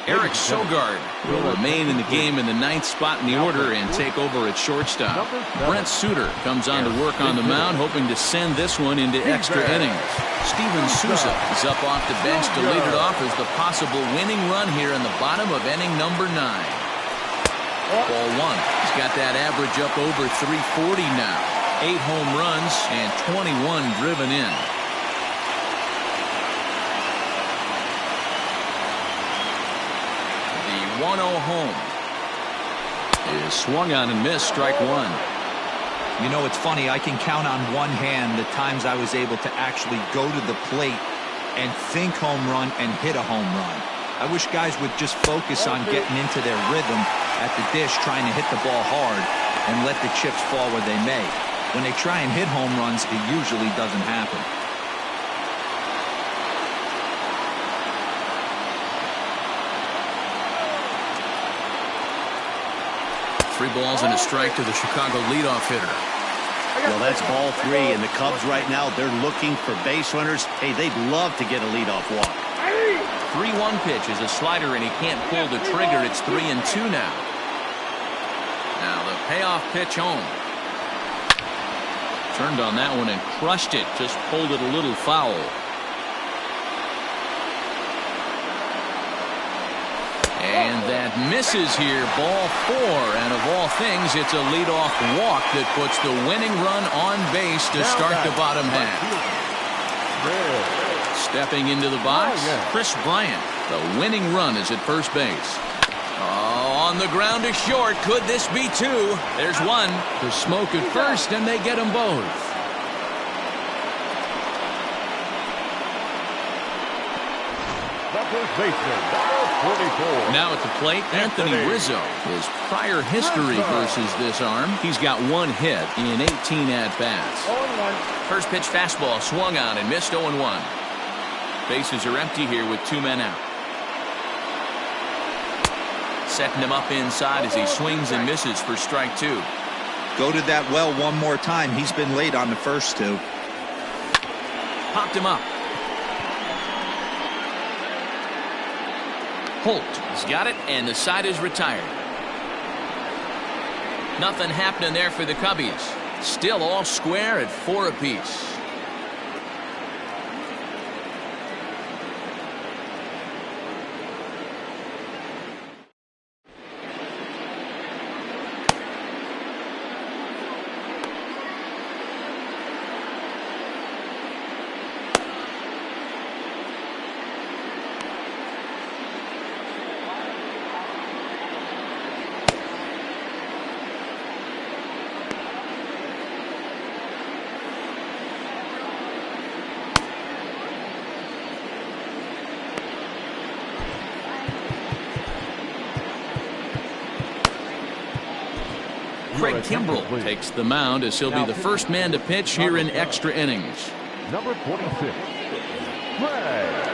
Eric Sogard will remain in the game in the 9th spot in the order and take over at shortstop. Brent Suter comes on to work on the mound, hoping to send this one into extra innings. Steven Souza is up off the bench to lead it off as the possible winning run here in the bottom of inning number 9. Ball 1. He's got that average up over 340 now. 8 home runs and 21 driven in. The 1-0 home is swung on and missed, strike 1. You know, it's funny, I can count on one hand the times I was able to actually go to the plate and think home run and hit a home run. I wish guys would just focus on getting into their rhythm at the dish, trying to hit the ball hard and let the chips fall where they may. When they try and hit home runs, it usually doesn't happen. 3 balls and a strike to the Chicago leadoff hitter. Well, that's ball 3, and the Cubs right now, they're looking for base runners. Hey, they'd love to get a leadoff walk. 3-1 pitch is a slider, and he can't pull the trigger. It's 3-2 now. Now the payoff pitch home. Turned on that one and crushed it. Just pulled it a little foul. And that misses here, ball 4. And of all things, it's a leadoff walk that puts the winning run on base to start the bottom half. Stepping into the box, Chris Bryant. The winning run is at first base. Oh, on the ground to short. Could this be 2? There's 1. The smoke at first, and they get them both. Now at the plate, Anthony Rizzo. His prior history versus this arm, he's got 1 hit in 18 at-bats. First pitch fastball swung on and missed 0-1. Bases are empty here with 2 men out. Setting him up inside as he swings and misses for strike 2. Go to that well one more time. He's been late on the first 2. Popped him up. Holt has got it, and the side is retired. Nothing happening there for the Cubbies. Still all square at 4 apiece. Craig Kimbrell takes the mound as he'll be the first man to pitch here in extra innings. Number 46.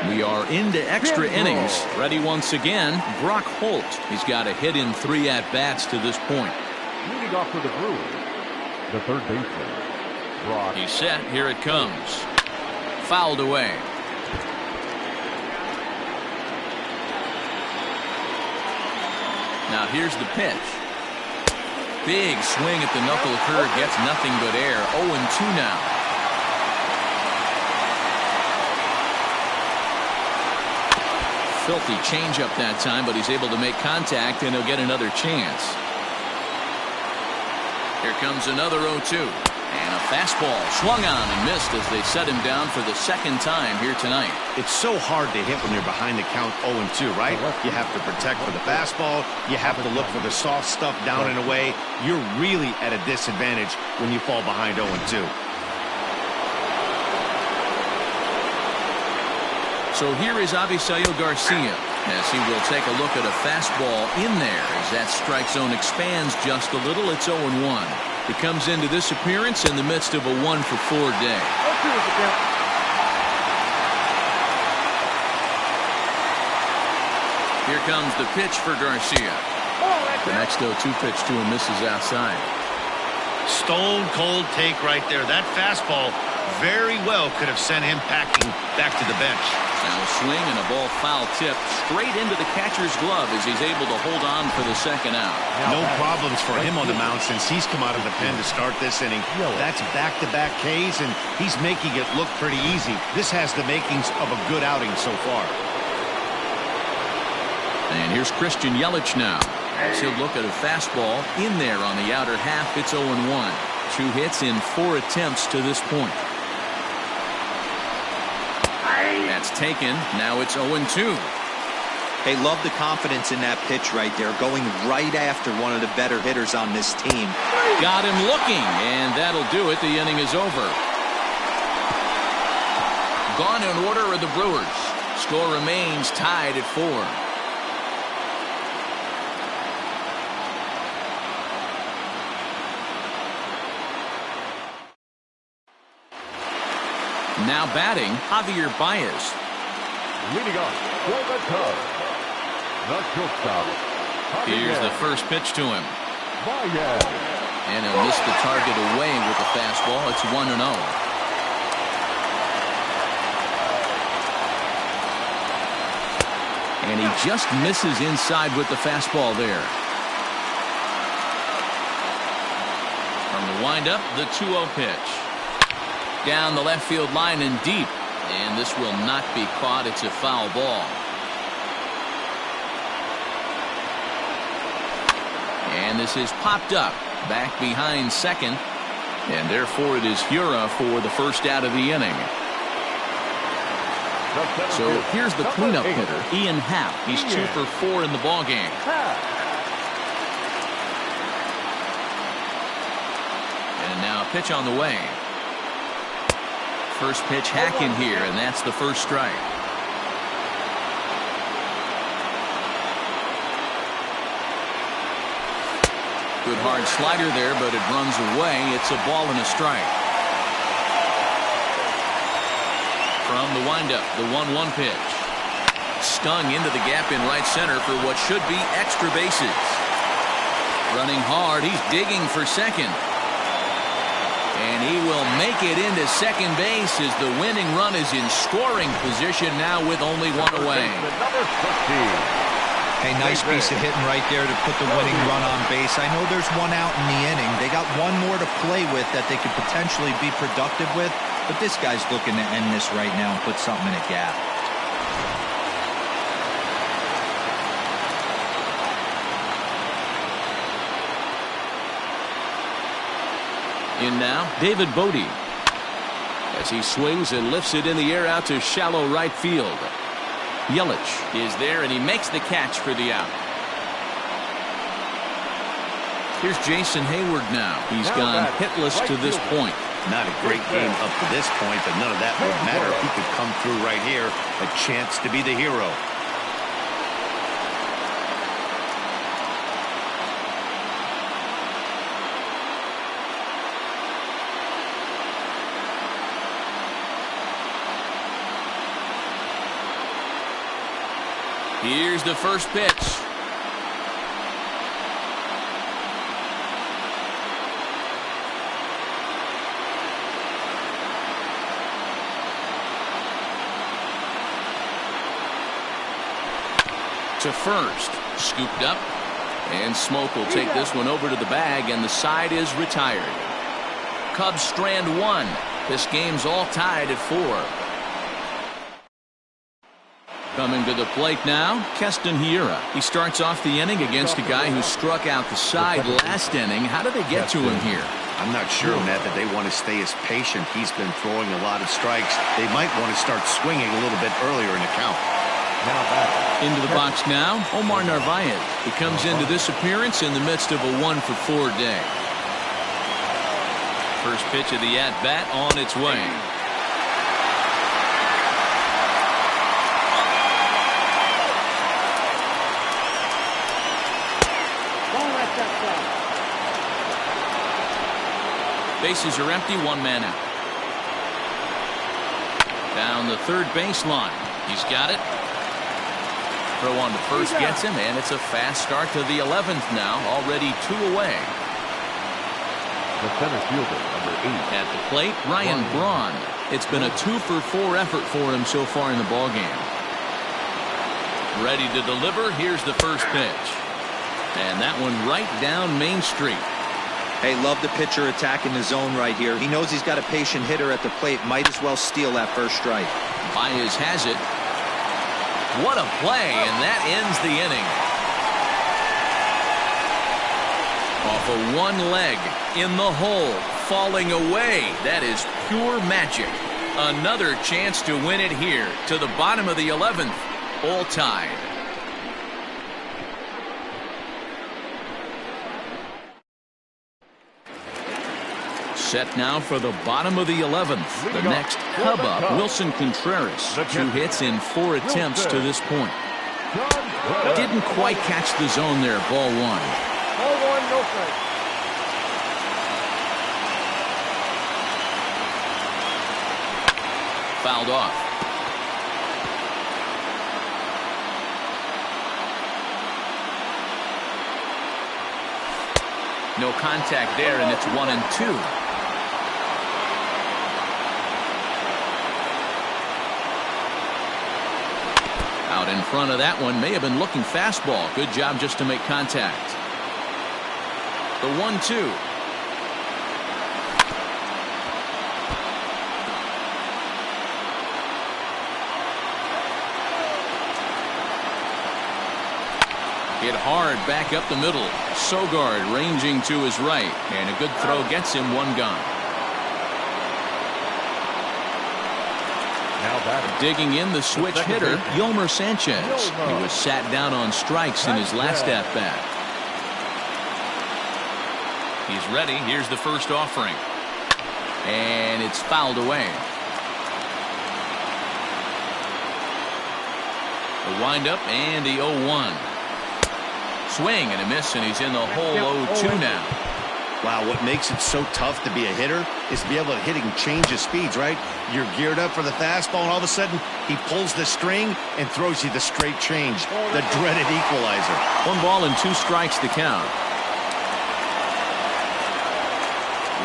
We are into extra innings. Ready once again, Brock Holt. He's got a hit in 3 at-bats to this point. Leading off for the Brewers, the third baseman, Brock. He's set. Here it comes. Fouled away. Now here's the pitch. Big swing at the knuckle curve, gets nothing but air. 0-2 now. Filthy changeup that time, but he's able to make contact, and he'll get another chance. Here comes another 0-2. And a fastball swung on and missed as they set him down for the 2nd time here tonight. It's so hard to hit when you're behind the count 0-2, right? You have to protect for the fastball. You have to look for the soft stuff down and away. You're really at a disadvantage when you fall behind 0-2. So here is Avisail Garcia as he will take a look at a fastball in there as that strike zone expands just a little. It's 0-1. He comes into this appearance in the midst of a 1-for-4 day. Here comes the pitch for Garcia. The next 0-2 pitch to him misses outside. Stone cold take right there. That fastball very well could have sent him packing back to the bench. Now a swing and a ball foul tip straight into the catcher's glove as he's able to hold on for the second out. No problems for him on the mound since he's come out of the pen to start this inning. That's back-to-back Ks, and he's making it look pretty easy. This has the makings of a good outing so far. And here's Christian Yelich now. As he'll look at a fastball in there on the outer half. It's 0-1. 2 hits in 4 attempts to this point. That's taken. Now it's 0-2. Hey, love the confidence in that pitch right there, going right after one of the better hitters on this team. Got him looking, and that'll do it. The inning is over. Gone in order are the Brewers. Score remains tied at 4. Now batting, Javier Baez. Leading off for the Cubs, the shortstop. Here's the first pitch to him. Baez. And he'll miss the target away with the fastball. It's 1-0. And he just misses inside with the fastball there. From the windup, the 2-0 pitch. Down the left field line and deep. And this will not be caught. It's a foul ball. And this is popped up back behind second. And therefore it is Hura for the first out of the inning. So here's the cleanup hitter, Ian Happ. He's 2 for 4 in the ballgame. And now a pitch on the way. First pitch hack in here, and that's the first strike. Good hard slider there, but it runs away. It's a ball and a strike. From the windup, the 1-1 pitch. Stung into the gap in right center for what should be extra bases. Running hard, he's digging for second. And he will make it into second base as the winning run is in scoring position now with only 1 away. Hey, nice piece of hitting right there to put the winning run on base. I know there's 1 out in the inning. They got 1 more to play with that they could potentially be productive with. But this guy's looking to end this right now and put something in a gap. In now, David Bodie. As he swings and lifts it in the air out to shallow right field. Yelich is there, and he makes the catch for the out. Here's Jason Hayward now. He's gone hitless to this point. Not a great game up to this point, but none of that would matter if he could come through right here. A chance to be the hero. Here's the first pitch. To first, scooped up, and Smoke will take this one over to the bag, and the side is retired. Cubs strand 1. This game's all tied at 4. Coming to the plate now, Keston Hiura. He starts off the inning against a guy who struck out the side last inning. How did they get to him here? I'm not sure, Matt, that they want to stay as patient. He's been throwing a lot of strikes. They might want to start swinging a little bit earlier in the count. Into the box now, Omar Narvaez. He comes into this appearance in the midst of a 1-for-4 day. First pitch of the at-bat on its way. Bases are empty, one man out. Down the third baseline. He's got it. Throw on to first gets him, and it's a fast start to the 11th now, already 2 away. The center fielder, number 8. At the plate, Ryan Braun. It's been a 2-for-4 effort for him so far in the ballgame. Ready to deliver. Here's the first pitch. And that one right down Main Street. Hey, love the pitcher attacking the zone right here. He knows he's got a patient hitter at the plate. Might as well steal that first strike. Baez has it. What a play, and that ends the inning. Off of one leg, in the hole, falling away. That is pure magic. Another chance to win it here to the bottom of the 11th. All tied. Set now for the bottom of the 11th. The next Cub up, Wilson Contreras. 2 hits in 4 attempts to this point. Didn't quite catch the zone there. Ball 1. Ball 1, no strike. Fouled off. No contact there, and it's 1-2. Out in front of that one, may have been looking fastball. Good job just to make contact. The 1-2. Hit hard back up the middle. Sogard ranging to his right, and a good throw gets him 1 gone. Now batting. Digging in the switch hitter, Yolmer Sanchez. He was sat down on strikes in his last at-bat. He's ready. Here's the first offering. And it's fouled away. The windup and the 0-1. Swing and a miss, and he's in the hole 0-2 now. Wow, what makes it so tough to be a hitter is to be able to hit and change his speeds, right? You're geared up for the fastball, and all of a sudden, he pulls the string and throws you the straight change, the dreaded equalizer. 1 ball and 2 strikes to count.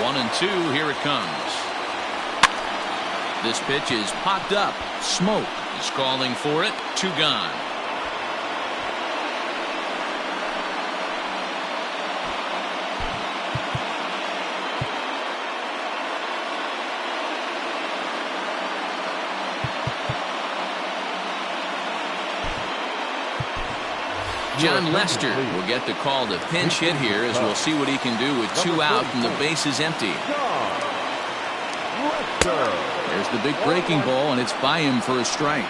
1-2, here it comes. This pitch is popped up. Smoke is calling for it. 2 gone. John Lester will get the call to pinch hit here, as we'll see what he can do with 2 out and the bases empty. There's the big breaking ball, and it's by him for a strike.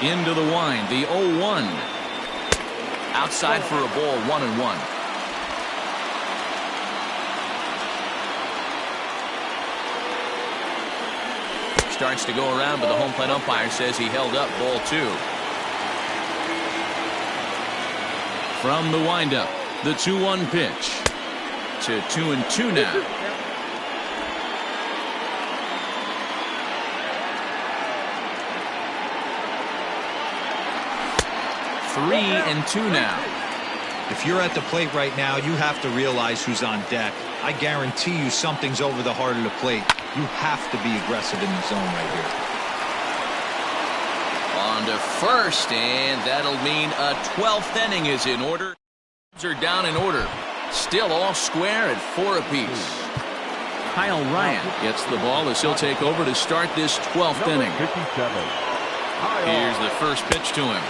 Into the wind, the 0-1. Outside for a ball, 1-1. Starts to go around, but the home plate umpire says he held up. Ball 2. From the windup, the 2-1 pitch to 2-2 now. 3-2 now. If you're at the plate right now, you have to realize who's on deck. I guarantee you something's over the heart of the plate. You have to be aggressive in the zone right here. On to first, and that'll mean a 12th inning is in order. Are down in order. Still all square at 4 apiece. Kyle Ryan gets the ball as he'll take over to start this 12th inning. 57. Here's the first pitch to him.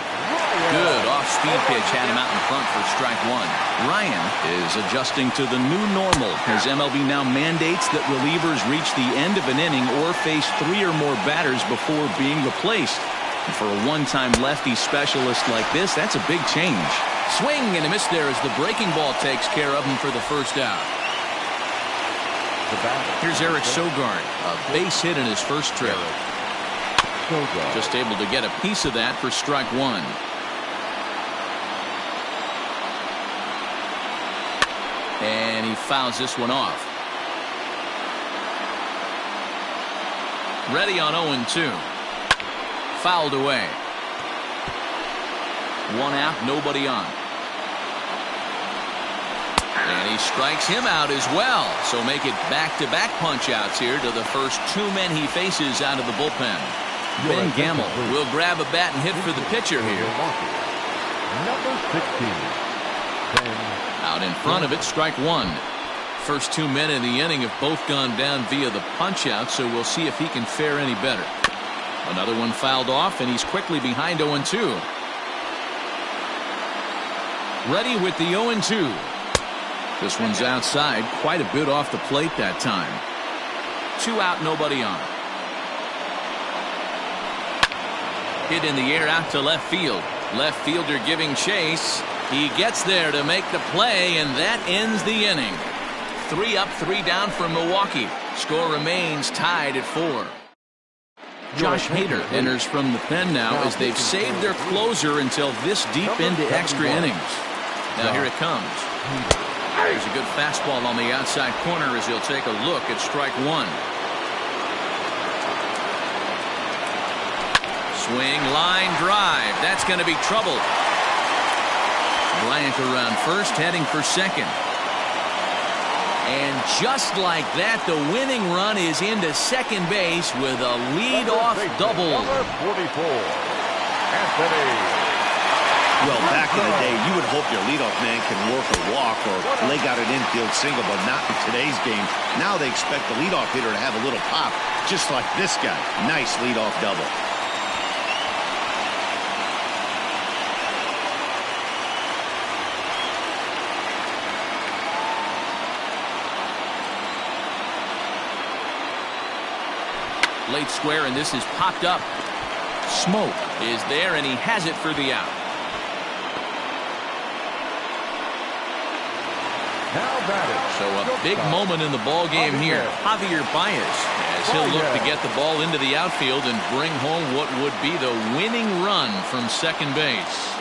Good off-speed pitch had him out in front for strike 1. Ryan is adjusting to the new normal as MLB now mandates that relievers reach the end of an inning or face 3 or more batters before being replaced. And for a one-time lefty specialist like this, that's a big change. Swing and a miss there as the breaking ball takes care of him for the first out. Here's Eric Sogard, a base hit in his first trip. Just able to get a piece of that for strike one. And he fouls this one off. Ready on 0-2. Fouled away. One out, nobody on. And he strikes him out as well. So make it back-to-back punch-outs here to the first two men he faces out of the bullpen. Ben Gamble will grab a bat and hit for the pitcher here. Number 16. Out in front of it, strike one. First two men in the inning have both gone down via the punch-out, so we'll see if he can fare any better. Another one fouled off, and he's quickly behind 0-2. Ready with the 0-2. This one's outside, quite a bit off the plate that time. Two out, nobody on. Hit in the air out to left field. Left fielder giving chase. He gets there to make the play, and that ends the inning. 3 up, 3 down for Milwaukee. Score remains tied at 4. Josh Hader enters from the pen now as they've saved their closer until this deep into extra innings. Now here it comes. There's a good fastball on the outside corner as he'll take a look at strike one. Swing, line drive. That's going to be trouble. Bryant around first, heading for second. And just like that, the winning run is into second base with a lead-off double. Number 44, Anthony. Well, back in the day, you would hope your leadoff man can work a walk or leg out an infield single, but not in today's game. Now they expect the leadoff hitter to have a little pop, just like this guy. Nice leadoff double. Late square, and this is popped up. Smoke is there, and he has it for the out. So a big moment in the ball game here. Javier Baez, as he'll look to get the ball into the outfield and bring home what would be the winning run from second base.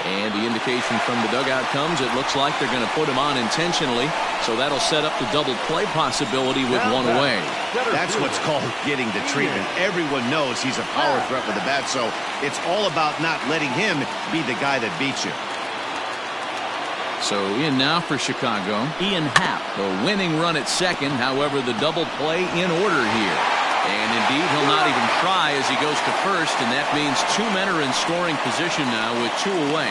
And the indication from the dugout comes, it looks like they're going to put him on intentionally, so that'll set up the double play possibility with one away. That's what's called getting the treatment. Everyone knows he's a power threat with the bat, so it's all about not letting him be the guy that beats you. So in now for Chicago, Ian Happ, the winning run at second. However, the double play in order here. And indeed, he'll not even try as he goes to first, and that means two men are in scoring position now with two away.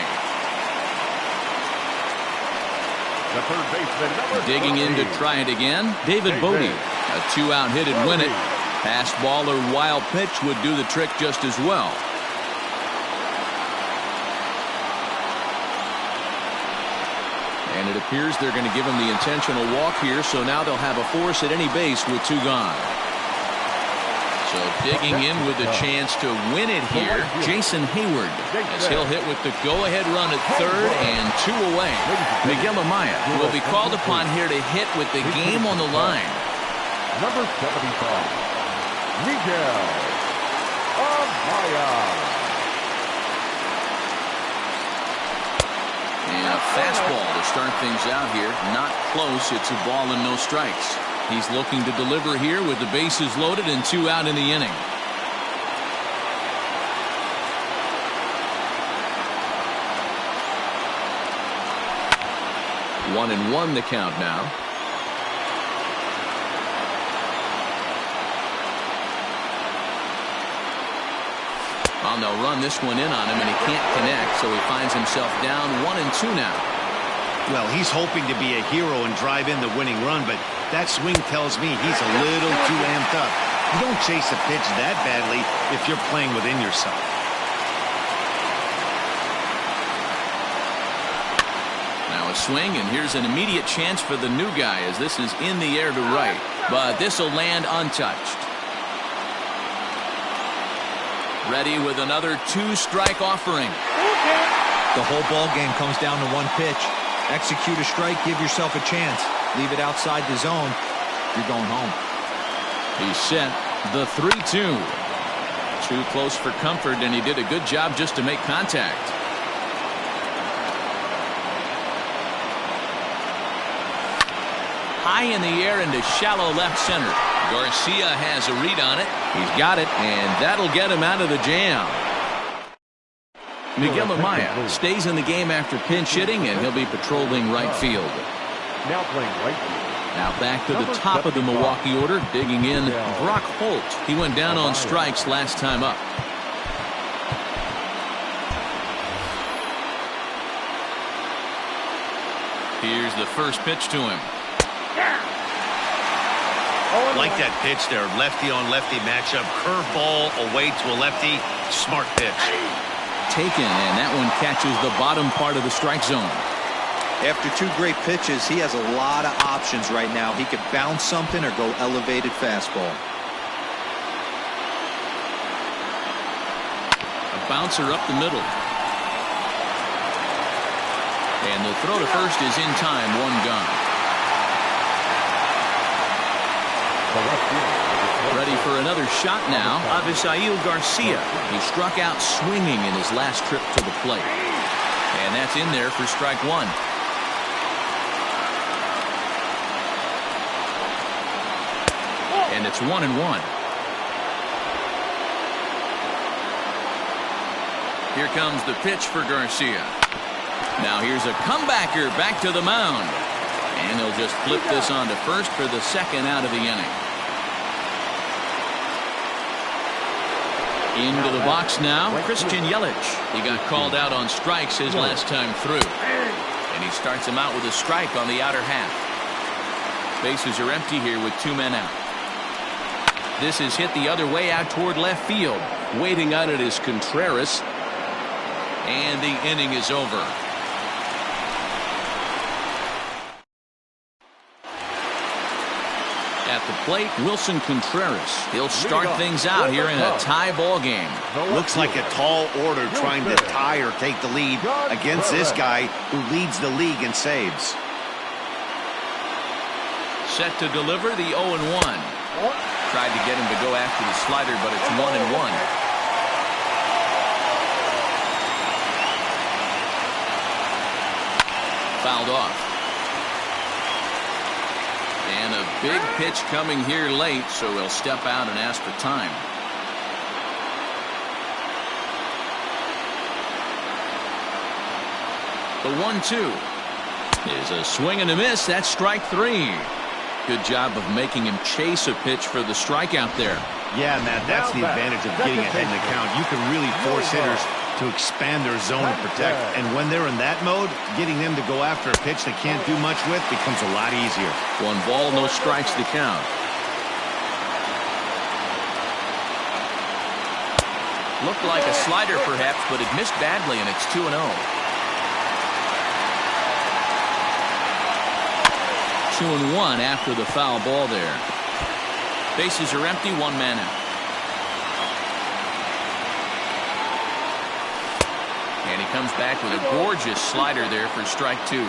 The third baseman, number Digging in to try it again, David Bodie. A two-out hit and win it. Pass ball or wild pitch would do the trick just as well. And it appears they're going to give him the intentional walk here, so now they'll have a force at any base with two gone. So digging in with a chance to win it here, Jason Hayward, as he'll hit with the go-ahead run at third and two away. Miguel Amaya will be called upon here to hit with the game on the line. Number 75, Miguel Amaya. And a fastball to start things out here. Not close. It's a ball and no strikes. He's looking to deliver here with the bases loaded and two out in the inning. One and one the count now. Well, they'll run this one in on him, and he can't connect, so he finds himself down 1-2 now. Well, he's hoping to be a hero and drive in the winning run, but that swing tells me he's a little too amped up. You don't chase a pitch that badly if you're playing within yourself. Now a swing, and here's an immediate chance for the new guy as this is in the air to right, but this will land untouched. Ready with another two-strike offering. The whole ball game comes down to one pitch. Execute a strike, give yourself a chance. Leave it outside the zone, you're going home. He's set. The 3-2. Too close for comfort, and he did a good job just to make contact. High in the air into shallow left center. Garcia has a read on it. He's got it, and that'll get him out of the jam. Miguel Amaya stays in the game after pinch hitting, and he'll be patrolling right field. Now playing right field. Now back to the top of the Milwaukee order, digging in Brock Holt. He went down on strikes last time up. Here's the first pitch to him. Like that pitch there, lefty on lefty matchup, curveball away to a lefty, smart pitch. Taken, and that one catches the bottom part of the strike zone. After two great pitches, he has a lot of options right now. He could bounce something or go elevated fastball. A bouncer up the middle. And the throw to first is in time, one gone. Ready for another shot now, Avisail Garcia. He struck out swinging in his last trip to the plate. And that's in there for strike one. And it's 1-1. Here comes the pitch for Garcia. Now here's a comebacker back to the mound. And they'll just flip this on to first for the second out of the inning. Into the box now, Christian Yelich. He got called out on strikes his last time through. And he starts him out with a strike on the outer half. Bases are empty here with two men out. This is hit the other way out toward left field. Waiting on it is Contreras. And the inning is over. At the plate, Wilson Contreras. He'll start things out here in a tie ball game. Looks like a tall order trying to tie or take the lead against this guy who leads the league in saves. Set to deliver the 0-1. Tried to get him to go after the slider, but it's 1-1. Fouled off. And a big pitch coming here late, so he'll step out and ask for time. The 1-2 is a swing and a miss. That's strike three. Good job of making him chase a pitch for the strikeout there. Yeah, Matt, that's the advantage of getting ahead in the count. You can really force hitters to expand their zone and protect. And when they're in that mode, getting them to go after a pitch they can't do much with becomes a lot easier. 1 ball, no strikes to count. Looked like a slider perhaps, but it missed badly, and it's 2-0. 2-1 after the foul ball there. Bases are empty, one man out. And he comes back with a gorgeous slider there for strike two.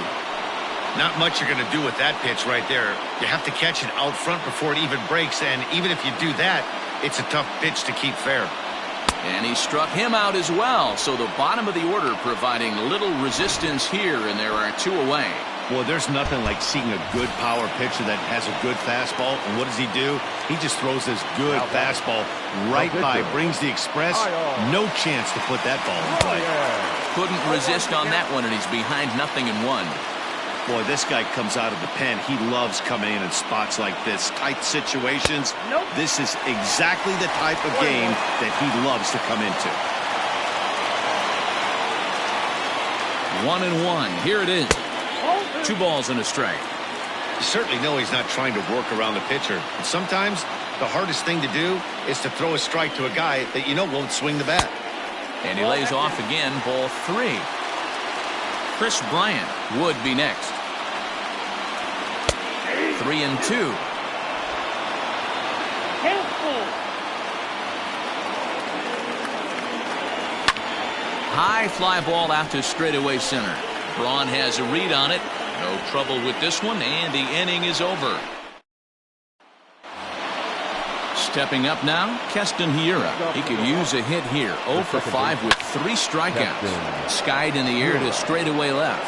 Not much you're going to do with that pitch right there. You have to catch it out front before it even breaks, and even if you do that, it's a tough pitch to keep fair. And he struck him out as well, so the bottom of the order providing little resistance here, and there are two away. Well, there's nothing like seeing a good power pitcher that has a good fastball. And what does he do? He just throws this good fastball right by, brings the express. No chance to put that ball in play. Couldn't resist on that one, and he's behind 0-1. Boy, this guy comes out of the pen. He loves coming in spots like this. Tight situations. This is exactly the type of game that he loves to come into. 1-1. Here it is. 2 balls and a strike. You certainly know he's not trying to work around the pitcher. And sometimes the hardest thing to do is to throw a strike to a guy that you know won't swing the bat. And he lays off again, ball 3. Chris Bryant would be next. 3-2. High fly ball out to straightaway center. Braun has a read on it. No trouble with this one, and the inning is over. Stepping up now, Keston Hiura. He could use a hit here. 0 for 5 with 3 strikeouts. Skied in the air to straightaway left.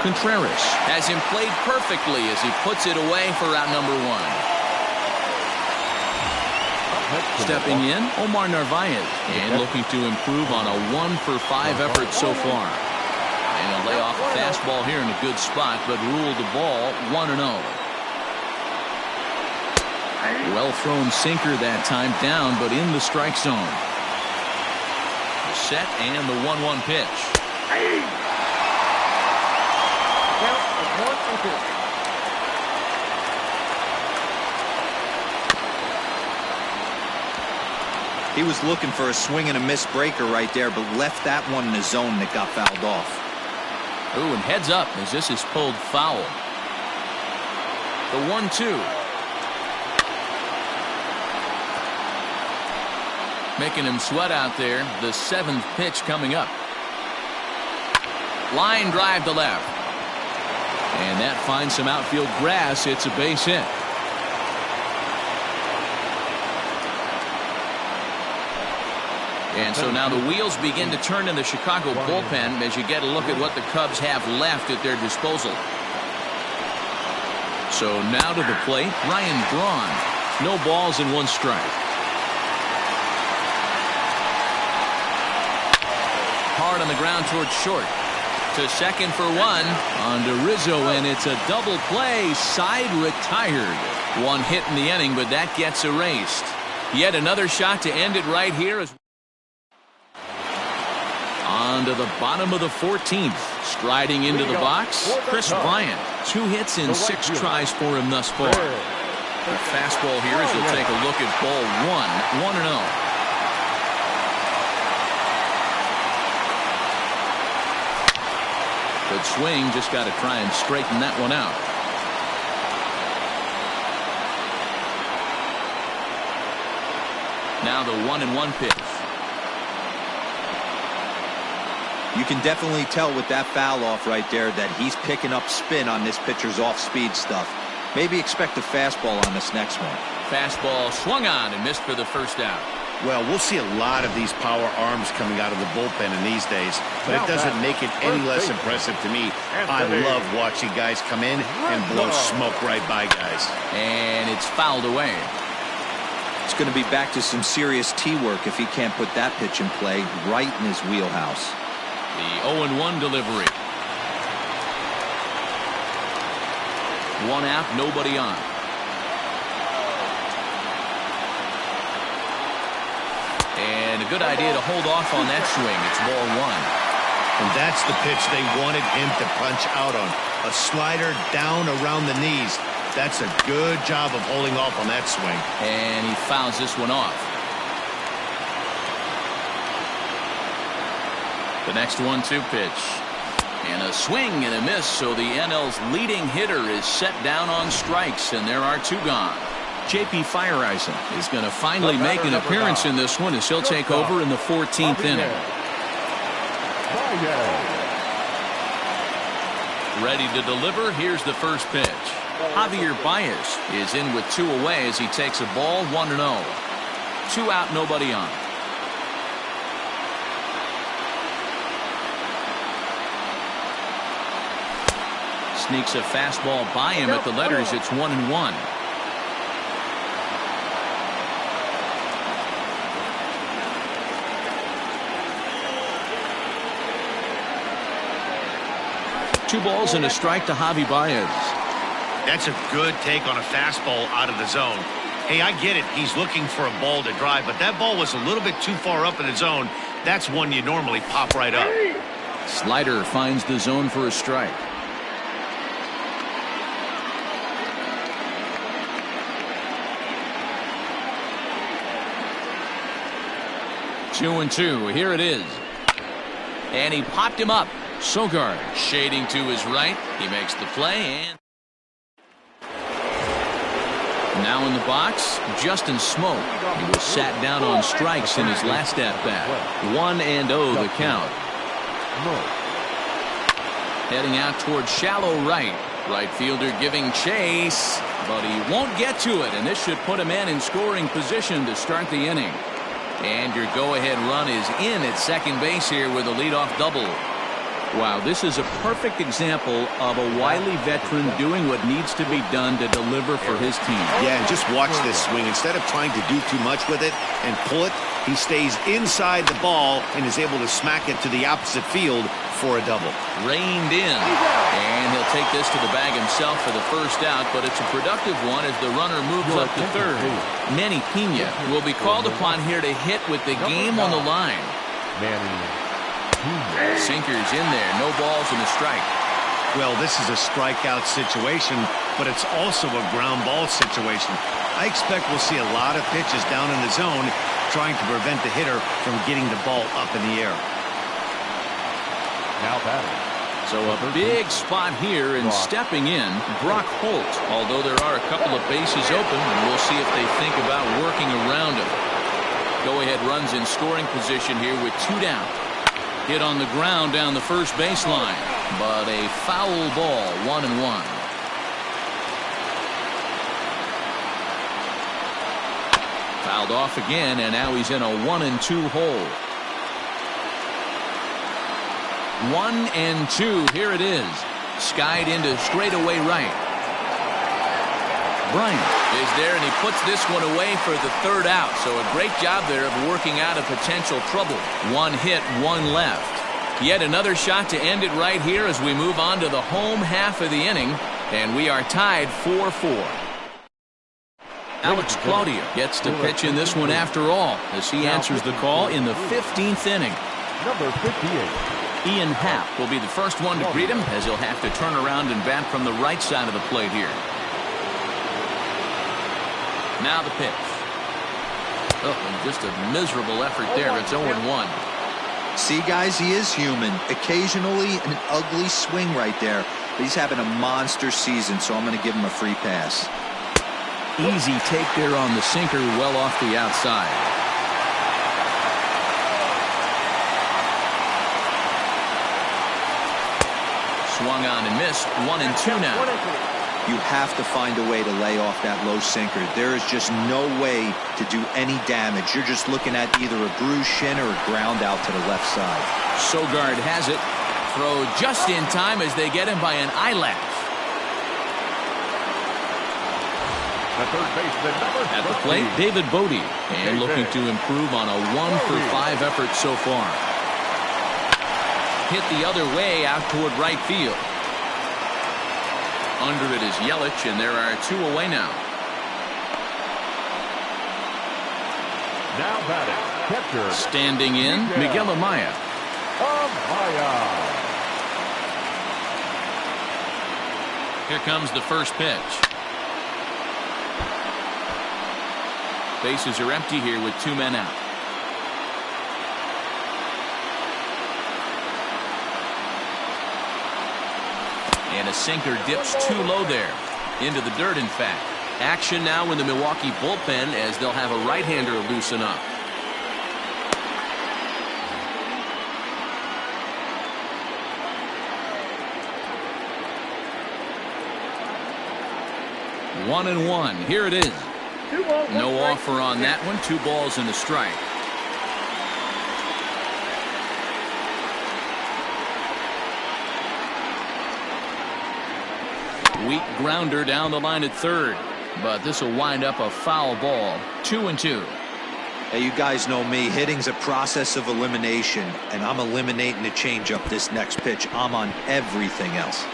Contreras has him played perfectly as he puts it away for out number 1. Stepping in, Omar Narvaez, and looking to improve on a 1 for 5 effort so far. And he'll lay off a fastball here in a good spot, but ruled the ball 1-0. Well thrown sinker that time, down but in the strike zone. The set and the 1-1 pitch. He was looking for a swing and a miss breaker right there, but left that one in the zone that got fouled off. Ooh, and heads up as this is pulled foul. The 1-2. Making him sweat out there. The 7th pitch coming up. Line drive to left. And that finds some outfield grass. It's a base hit. And so now the wheels begin to turn in the Chicago bullpen as you get a look at what the Cubs have left at their disposal. So now to the plate, Ryan Braun. No balls and 1 strike. Hard on the ground towards short. To second for 1. On to Rizzo, and it's a double play. Side retired. 1 hit in the inning, but that gets erased. Yet another shot to end it right here. On to the bottom of the 14th. Striding into the box, Chris Bryant. 2 hits in 6 tries for him thus far. The fastball here as you'll take a look at ball 1. 1-0. Good swing, just got to try and straighten that one out. Now the 1-1 pitch. You can definitely tell with that foul off right there that he's picking up spin on this pitcher's off-speed stuff. Maybe expect a fastball on this next one. Fastball swung on and missed for the first out. Well, we'll see a lot of these power arms coming out of the bullpen in these days, but it doesn't make it any less impressive to me. I love watching guys come in and blow smoke right by guys. And it's fouled away. It's going to be back to some serious tee work if he can't put that pitch in play right in his wheelhouse. The 0-1 delivery. 1 out, nobody on. And a good idea to hold off on that swing. It's ball 1. And that's the pitch they wanted him to punch out on. A slider down around the knees. That's a good job of holding off on that swing. And he fouls this one off. The next 1-2 pitch. And a swing and a miss, so the NL's leading hitter is set down on strikes, and there are 2 gone. J.P. Fireisen is going to finally make an appearance in this one as he'll take over in the 14th inning. Ready to deliver. Here's the first pitch. Javier Baez is in with 2 away as he takes a ball 1-0. 2 out, nobody on. Sneaks a fastball by him at the letters. It's 1-1. Two balls and a strike to Javi Baez. That's a good take on a fastball out of the zone. Hey, I get it. He's looking for a ball to drive, but that ball was a little bit too far up in the zone. That's one you normally pop right up. Slider finds the zone for a strike. Two and two. Here it is. And he popped him up. Sogard shading to his right. He makes the play. And now in the box, Justin Smoak. He was sat down on strikes in his last at-bat. 1-0 the count. Heading out towards shallow right. Right fielder giving chase. but he won't get to it, and this should put a man in scoring position to start the inning. And your go-ahead run is in at second base here with a leadoff double. Wow, this is a perfect example of a wily veteran doing what needs to be done to deliver for his team. Yeah, and just watch this swing. Instead of trying to do too much with it and pull it, he stays inside the ball and is able to smack it to the opposite field for a double. Reined in, and he'll take this to the bag himself for the first out, but it's a productive one as the runner moves up to third. Manny Pena will be called upon here to hit with the game on the line. Sinker's in there, no balls and a strike. Well, this is a strikeout situation, but it's also a ground ball situation. I expect we'll see a lot of pitches down in the zone trying to prevent the hitter from getting the ball up in the air. Now batting. So a big spot here, and stepping in, Brock Holt. Although there are a couple of bases open, and we'll see if they think about working around him. Go-ahead runs in scoring position here with 2 down. Hit on the ground down the first baseline, but a foul ball, 1-1. Fouled off again, and now he's in a 1-2 hole. 1-2. Here it is. Skied into straightaway right. Bryant is there, and he puts this one away for the third out. So a great job there of working out of potential trouble. 1 hit, 1 left. Yet another shot to end it right here as we move on to the home half of the inning, and we are tied 4-4. Alex Claudia gets to pitch in this one after all as he answers the call in the 15th inning. Number 58. Ian Happ will be the first one to greet him as he'll have to turn around and bat from the right side of the plate here. Now the pitch. Oh, and just a miserable effort there. It's 0-1. See, guys, he is human. Occasionally an ugly swing right there, but he's having a monster season, so I'm going to give him a free pass. Easy take there on the sinker, well off the outside. Swung on and missed. 1-2 now. You have to find a way to lay off that low sinker. There is just no way to do any damage. You're just looking at either a bruised shin or a ground out to the left side. Sogard has it. Throw just in time as they get him by an eyelash. The third baseman, number At the plate, David Bodie, and looking to improve on a 1-for-5 effort so far. Hit the other way out toward right field. Under it is Yelich, and there are 2 away now. Now batting, catcher. Standing in, Miguel Amaya. Here comes the first pitch. Bases are empty here with 2 men out. And a sinker dips too low there. Into the dirt, in fact. Action now in the Milwaukee bullpen as they'll have a right-hander loosen up. One and one. Here it is. No offer on that one. 2 balls and a strike. Weak grounder down the line at third, but this will wind up a foul ball. 2-2. Hey, you guys know me. Hitting's a process of elimination, and I'm eliminating the changeup this next pitch. I'm on everything else.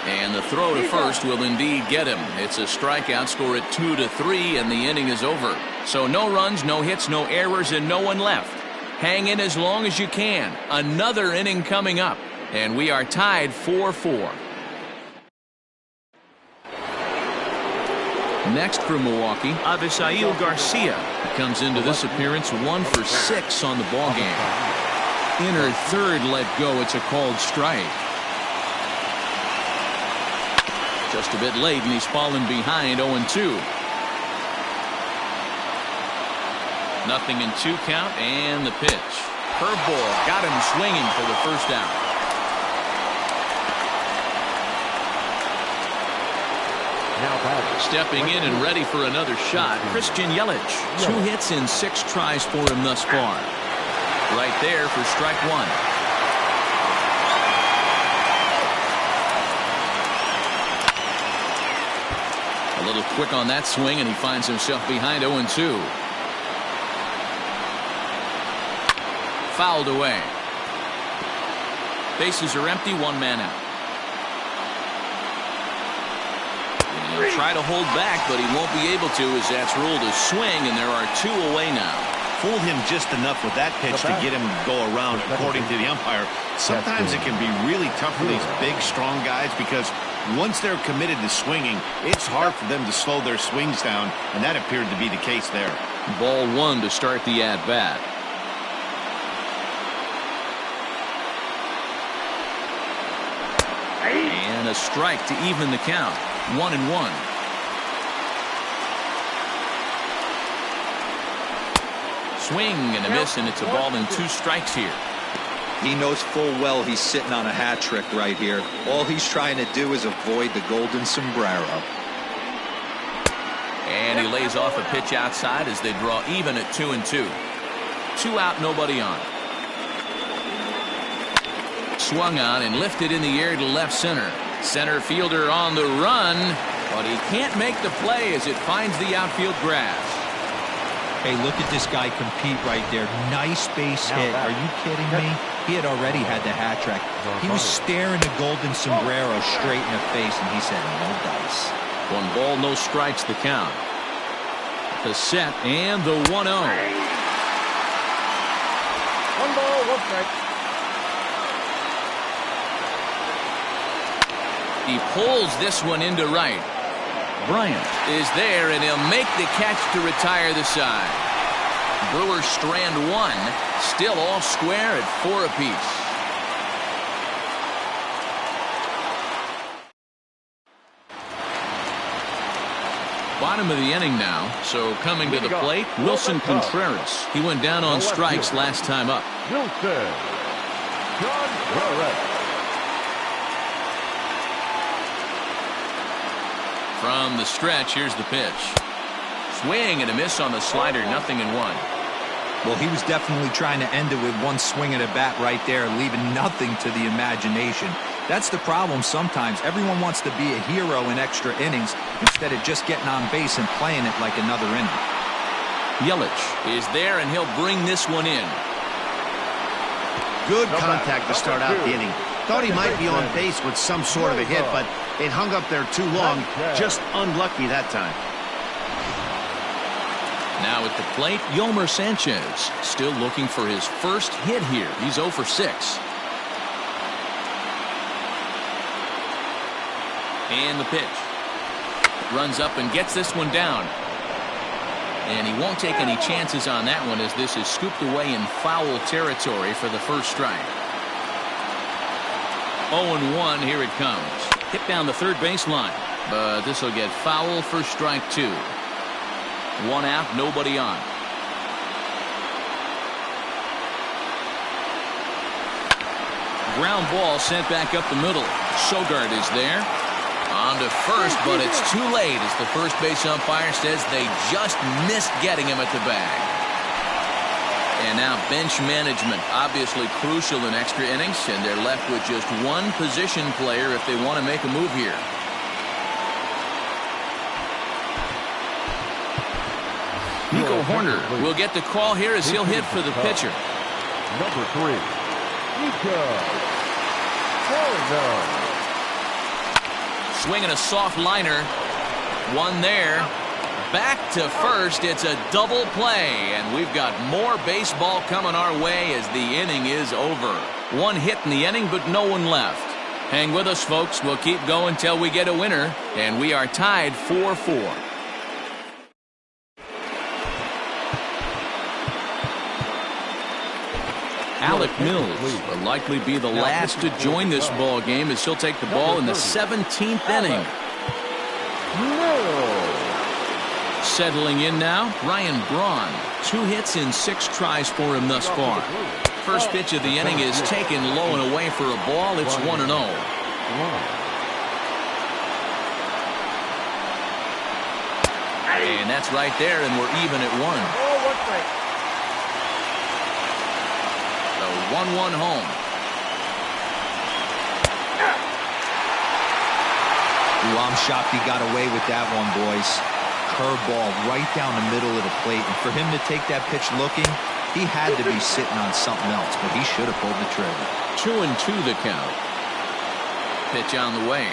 And the throw to first will indeed get him. It's a strikeout, score at 2-3, and the inning is over. So no runs, no hits, no errors, and no one left. Hang in as long as you can. Another inning coming up, and we are tied 4-4. Next for Milwaukee, Avisail Garcia comes into this appearance 1 for 6 on the ballgame. Inner third let go. It's a called strike. Just a bit late, and he's fallen behind 0-2. Nothing in 2 count, and the pitch. Curveball got him swinging for the first out. Stepping in and ready for another shot, Christian Yelich. 2 hits in 6 tries for him thus far. Right there for strike 1. A little quick on that swing, and he finds himself behind 0-2. Fouled away. Bases are empty, 1 man out. And he'll try to hold back, but he won't be able to, as that's ruled a swing, and there are 2 away now. Fooled him just enough with that pitch to get him to go around, according to the umpire. Sometimes it can be really tough for these big, strong guys because once they're committed to swinging, it's hard for them to slow their swings down, and that appeared to be the case there. Ball 1 to start the at-bat. And a strike to even the count. 1-1. Swing and a miss, and it's a ball and 2 strikes here. He knows full well he's sitting on a hat trick right here. All he's trying to do is avoid the golden sombrero. And he lays off a pitch outside as they draw even at 2-2. 2 out, nobody on. Swung on and lifted in the air to left center. Center fielder on the run, but he can't make the play as it finds the outfield grass. Hey, look at this guy compete right there. Nice base hit. Are you kidding me? He had already had the hat trick. He was staring the golden sombrero straight in the face, and he said, no dice. 1 ball, no strikes, the count. The set and the 1-0. 1 ball, 1 strike. He pulls this one into right. Bryant is there, and he'll make the catch to retire the side. Brewers strand 1, still all square at 4 apiece. Bottom of the inning now, so coming to the plate, Wilson Contreras. He went down on strikes last time up. Wilson. Contreras. From the stretch, here's the pitch. Swing and a miss on the slider, 0-1. Well, he was definitely trying to end it with 1 swing at a bat right there, leaving nothing to the imagination. That's the problem sometimes. Everyone wants to be a hero in extra innings instead of just getting on base and playing it like another inning. Yelich is there, and he'll bring this one in. Good contact to start out the inning. Thought he might be on base with some sort of a hit, but it hung up there too long. Just unlucky that time. Now at the plate, Yolmer Sanchez, still looking for his first hit here. He's 0 for 6. And the pitch. Runs up and gets this one down. And he won't take any chances on that one, as this is scooped away in foul territory for the first strike. 0-1, here it comes. Hit down the third baseline, but this will get foul for strike 2. 1 out, nobody on. Ground ball sent back up the middle. Sogard is there. On to first, but it's too late as the first base umpire says they just missed getting him at the bag. And now bench management, obviously crucial in extra innings, and they're left with just 1 position player if they want to make a move here. Nico Horner will get the call here as he'll hit for the pitcher. Number 3, Nico Horner. Swinging a soft liner. 1 there. Back to first. It's a double play, and we've got more baseball coming our way as the inning is over. 1 hit in the inning, but no one left. Hang with us, folks. We'll keep going till we get a winner, and we are tied 4-4. Alec Mills will likely be the last to join this ball game as he'll take the ball in the 17th inning. Settling in now, Ryan Braun. 2 hits in 6 tries for him thus far. First pitch of the inning is taken low and away for a ball. It's 1-0. that's right there, and we're even at 1. Oh, 1 strike. The 1-1 home. Ooh, I'm shocked he got away with that one, boys. Curveball right down the middle of the plate. And for him to take that pitch looking, he had to be sitting on something else, but he should have pulled the trigger. 2-2 the count. Pitch on the way.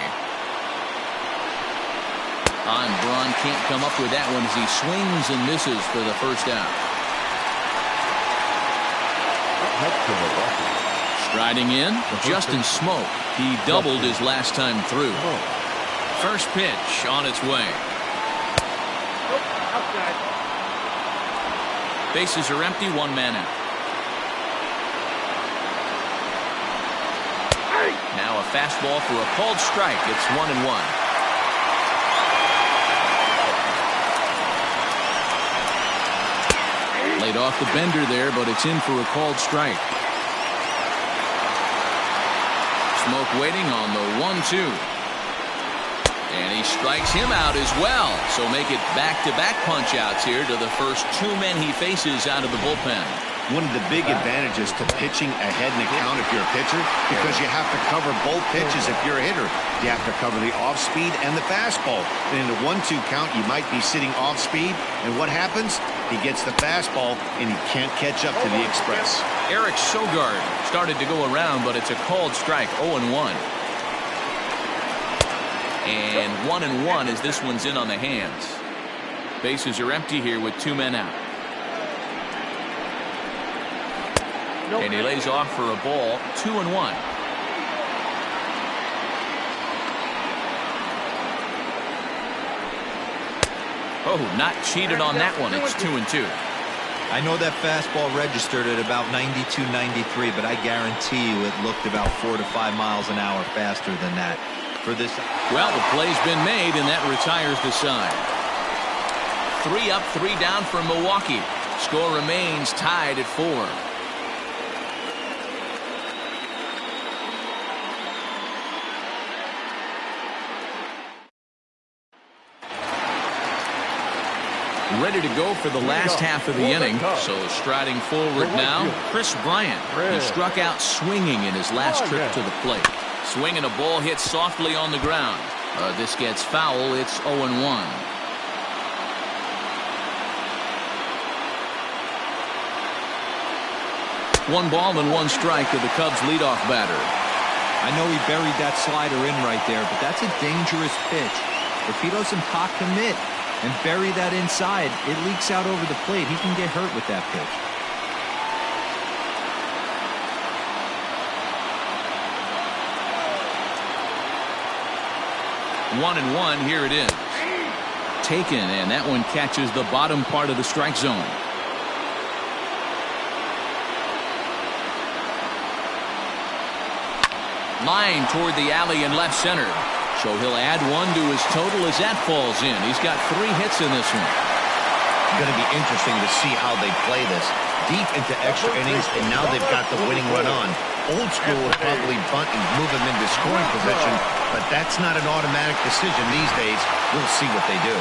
Braun can't come up with that one as he swings and misses for the first out. Striding in, Justin Smoke. He doubled his last time through. First pitch on its way. Outside. Bases are empty, 1 man out. Now a fastball for a called strike. It's 1-1. Laid off the bender there, but it's in for a called strike. Smoke waiting on the 1-2. And he strikes him out as well. So make it back-to-back punch-outs here to the first 2 men he faces out of the bullpen. One of the big advantages to pitching ahead in the count if you're a pitcher, because you have to cover both pitches if you're a hitter. You have to cover the off-speed and the fastball. And in the 1-2 count, you might be sitting off-speed. And what happens? He gets the fastball, and he can't catch up to the express. Eric Sogard started to go around, but it's a called strike, 0-1. And 1-1 as this one's in on the hands. Bases are empty here with 2 men out. And he lays off for a ball, 2-1. Oh, not cheated on that one. It's 2-2. I know that fastball registered at about 92, 93, but I guarantee you it looked about 4 to 5 miles an hour faster than that. For this. Well, the play's been made, and that retires the side. 3 up, 3 down for Milwaukee. Score remains tied at 4. Ready to go for the last half of the inning. So striding forward now, Chris Bryant. He struck out swinging in his last trip to the plate. Swinging a ball hit softly on the ground. This gets foul. It's 0-1. One ball and 1 strike to the Cubs leadoff batter. I know he buried that slider in right there, but that's a dangerous pitch. If he doesn't pot commit and bury that inside, it leaks out over the plate. He can get hurt with that pitch. One and one, here it is. Taken, and that one catches the bottom part of the strike zone. Line toward the alley in left center. So he'll add 1 to his total as that falls in. He's got 3 hits in this one. Going to be interesting to see how they play this. Deep into extra innings, and now they've got the winning run on. Old school would probably bunt and move him into scoring position, but that's not an automatic decision these days. We'll see what they do.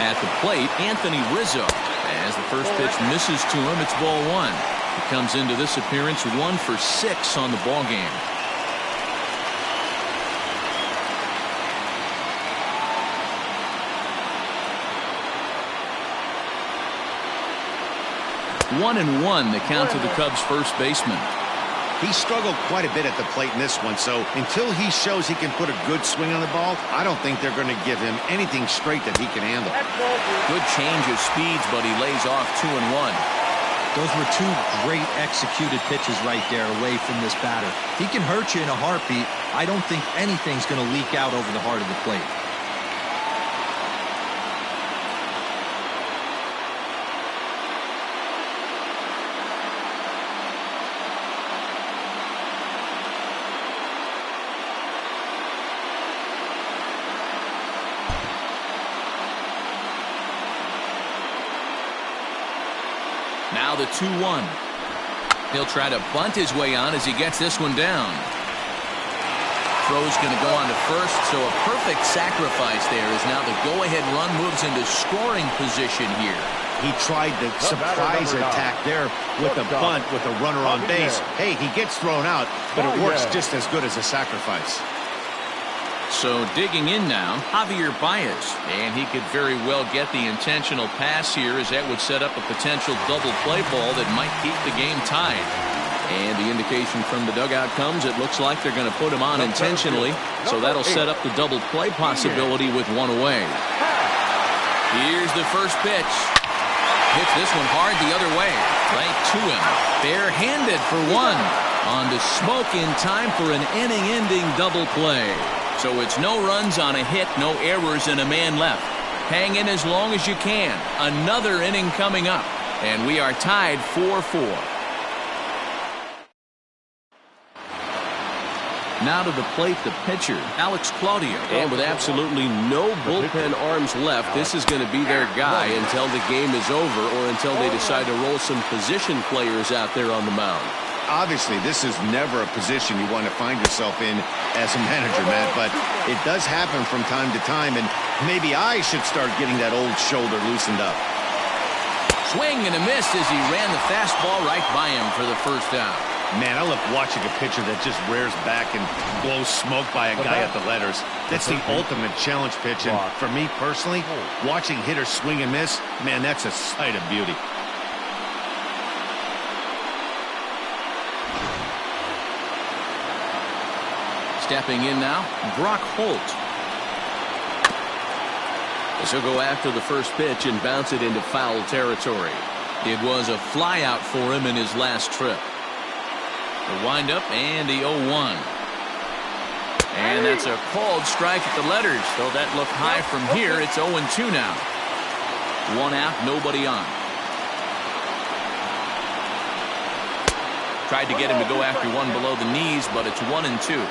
At the plate, Anthony Rizzo. As the first pitch misses to him, it's ball 1. He comes into this appearance 1 for 6 on the ball game. One and 1, the count to the Cubs' first baseman. He struggled quite a bit at the plate in this one, so until he shows he can put a good swing on the ball, I don't think they're going to give him anything straight that he can handle. Good change of speeds, but he lays off 2 and 1. Those were 2 great executed pitches right there away from this batter. He can hurt you in a heartbeat. I don't think anything's going to leak out over the heart of the plate. Now the 2-1. He'll try to bunt his way on as he gets this one down. Throw's going to go on to first, so a perfect sacrifice there as now the go-ahead run moves into scoring position here. He tried the surprise attack there with a bunt with a runner on base. Hey, he gets thrown out, but it works just as good as a sacrifice. So digging in now, Javier Baez. And he could very well get the intentional pass here, as that would set up a potential double play ball that might keep the game tied. And the indication from the dugout comes, it looks like they're going to put him on intentionally. So that'll set up the double play possibility with one away. Here's the first pitch. Hits this one hard the other way. Right to him. Bare-handed for one. On to Smoke in time for an inning-ending double play. So it's no runs on a hit, no errors, and a man left. Hang in as long as you can. Another inning coming up. And we are tied 4-4. Now to the plate, the pitcher, Alex Claudio. And with absolutely no bullpen arms left, this is going to be their guy until the game is over or until they decide to roll some position players out there on the mound. Obviously, this is never a position you want to find yourself in as a manager, Matt, but it does happen from time to time, and maybe I should start getting that old shoulder loosened up. Swing and a miss as he ran the fastball right by him for the first out. Man, I love watching a pitcher that just rears back and blows smoke by a guy at the letters. That's the ultimate challenge pitch, and for me personally, watching hitters swing and miss, man, that's a sight of beauty. Stepping in now, Brock Holt. As he'll go after the first pitch and bounce it into foul territory. It was a flyout for him in his last trip. The windup and the 0-1. And that's a called strike at the letters. Though that looked high from here, it's 0-2 now. One out, nobody on. Tried to get him to go after one below the knees, but it's 1-2.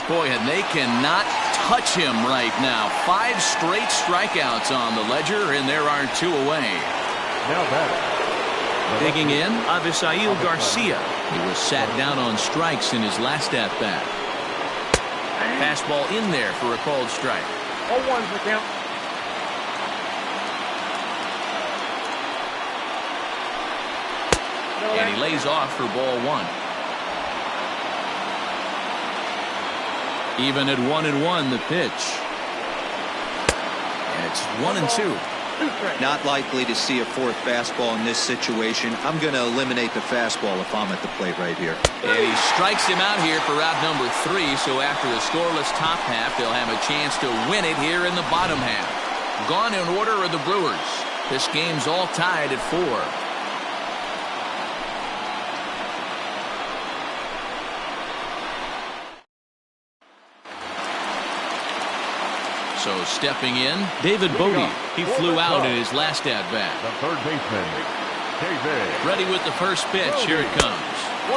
Boy, and they cannot touch him right now. 5 straight strikeouts on the ledger, and there are 2 away. Now batting. Digging in, Avisail Garcia. He was sat down on strikes in his last at-bat. Fastball in there for a called strike. 0-1's the count. And he lays off for ball 1. Even at 1-1, the pitch. And it's 1-2. Not likely to see a fourth fastball in this situation. I'm going to eliminate the fastball if I'm at the plate right here. And he strikes him out here for out number 3. So after a scoreless top half, they'll have a chance to win it here in the bottom half. Gone in order are the Brewers. This game's all tied at 4. So stepping in, David Bodie. He flew out in his last at-bat. The third baseman, David. Ready with the first pitch. Here it comes. 1-0.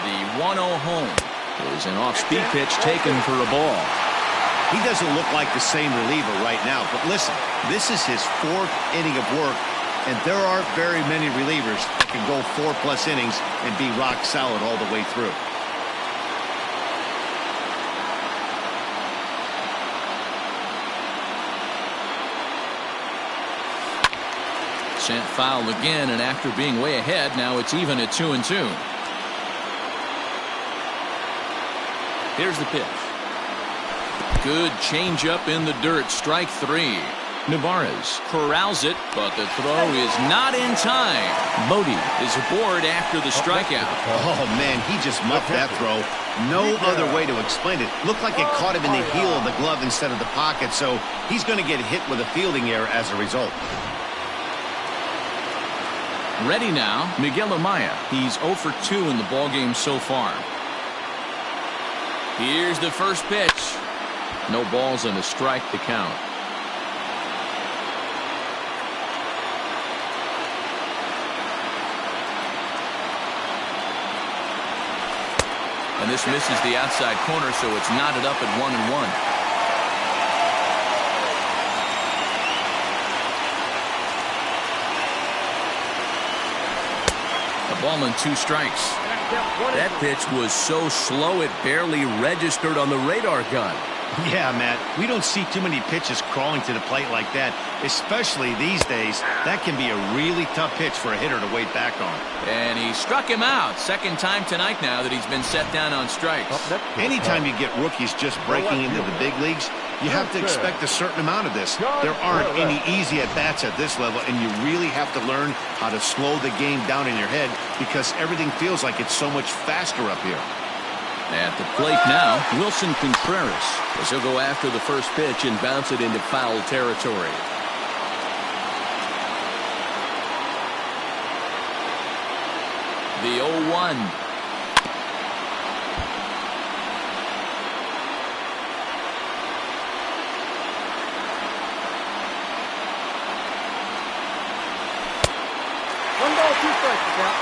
The 1-0 home is an off-speed pitch taken for a ball. He doesn't look like the same reliever right now, but listen, this is his 4th inning of work, and there aren't very many relievers that can go 4+ innings and be rock solid all the way through. Sent foul again, and after being way ahead, now it's even at 2-2. Here's the pitch. Good changeup in the dirt. Strike 3. Nevarez corrals it, but the throw is not in time. Bodie is aboard after the strikeout. Oh, man, he just muffed that throw. No other way to explain it. Looked like it caught him in the heel of the glove instead of the pocket, so he's going to get hit with a fielding error as a result. Ready now, Miguel Amaya. He's 0 for 2 in the ballgame so far. Here's the first pitch. No balls and a strike to count. And this misses the outside corner, so it's knotted up at 1-1. Ball and 2 strikes. That pitch was so slow it barely registered on the radar gun. Yeah, Matt, we don't see too many pitches crawling to the plate like that, especially these days. That can be a really tough pitch for a hitter to wait back on. And he struck him out. Second time tonight now that he's been set down on strikes. Anytime you get rookies just breaking into the big leagues, you have to expect a certain amount of this. There aren't any easy at-bats at this level, and you really have to learn how to slow the game down in your head because everything feels like it's so much faster up here. At the plate now, Wilson Contreras, as he'll go after the first pitch and bounce it into foul territory. The 0-1. One ball, 2 strikes, the count.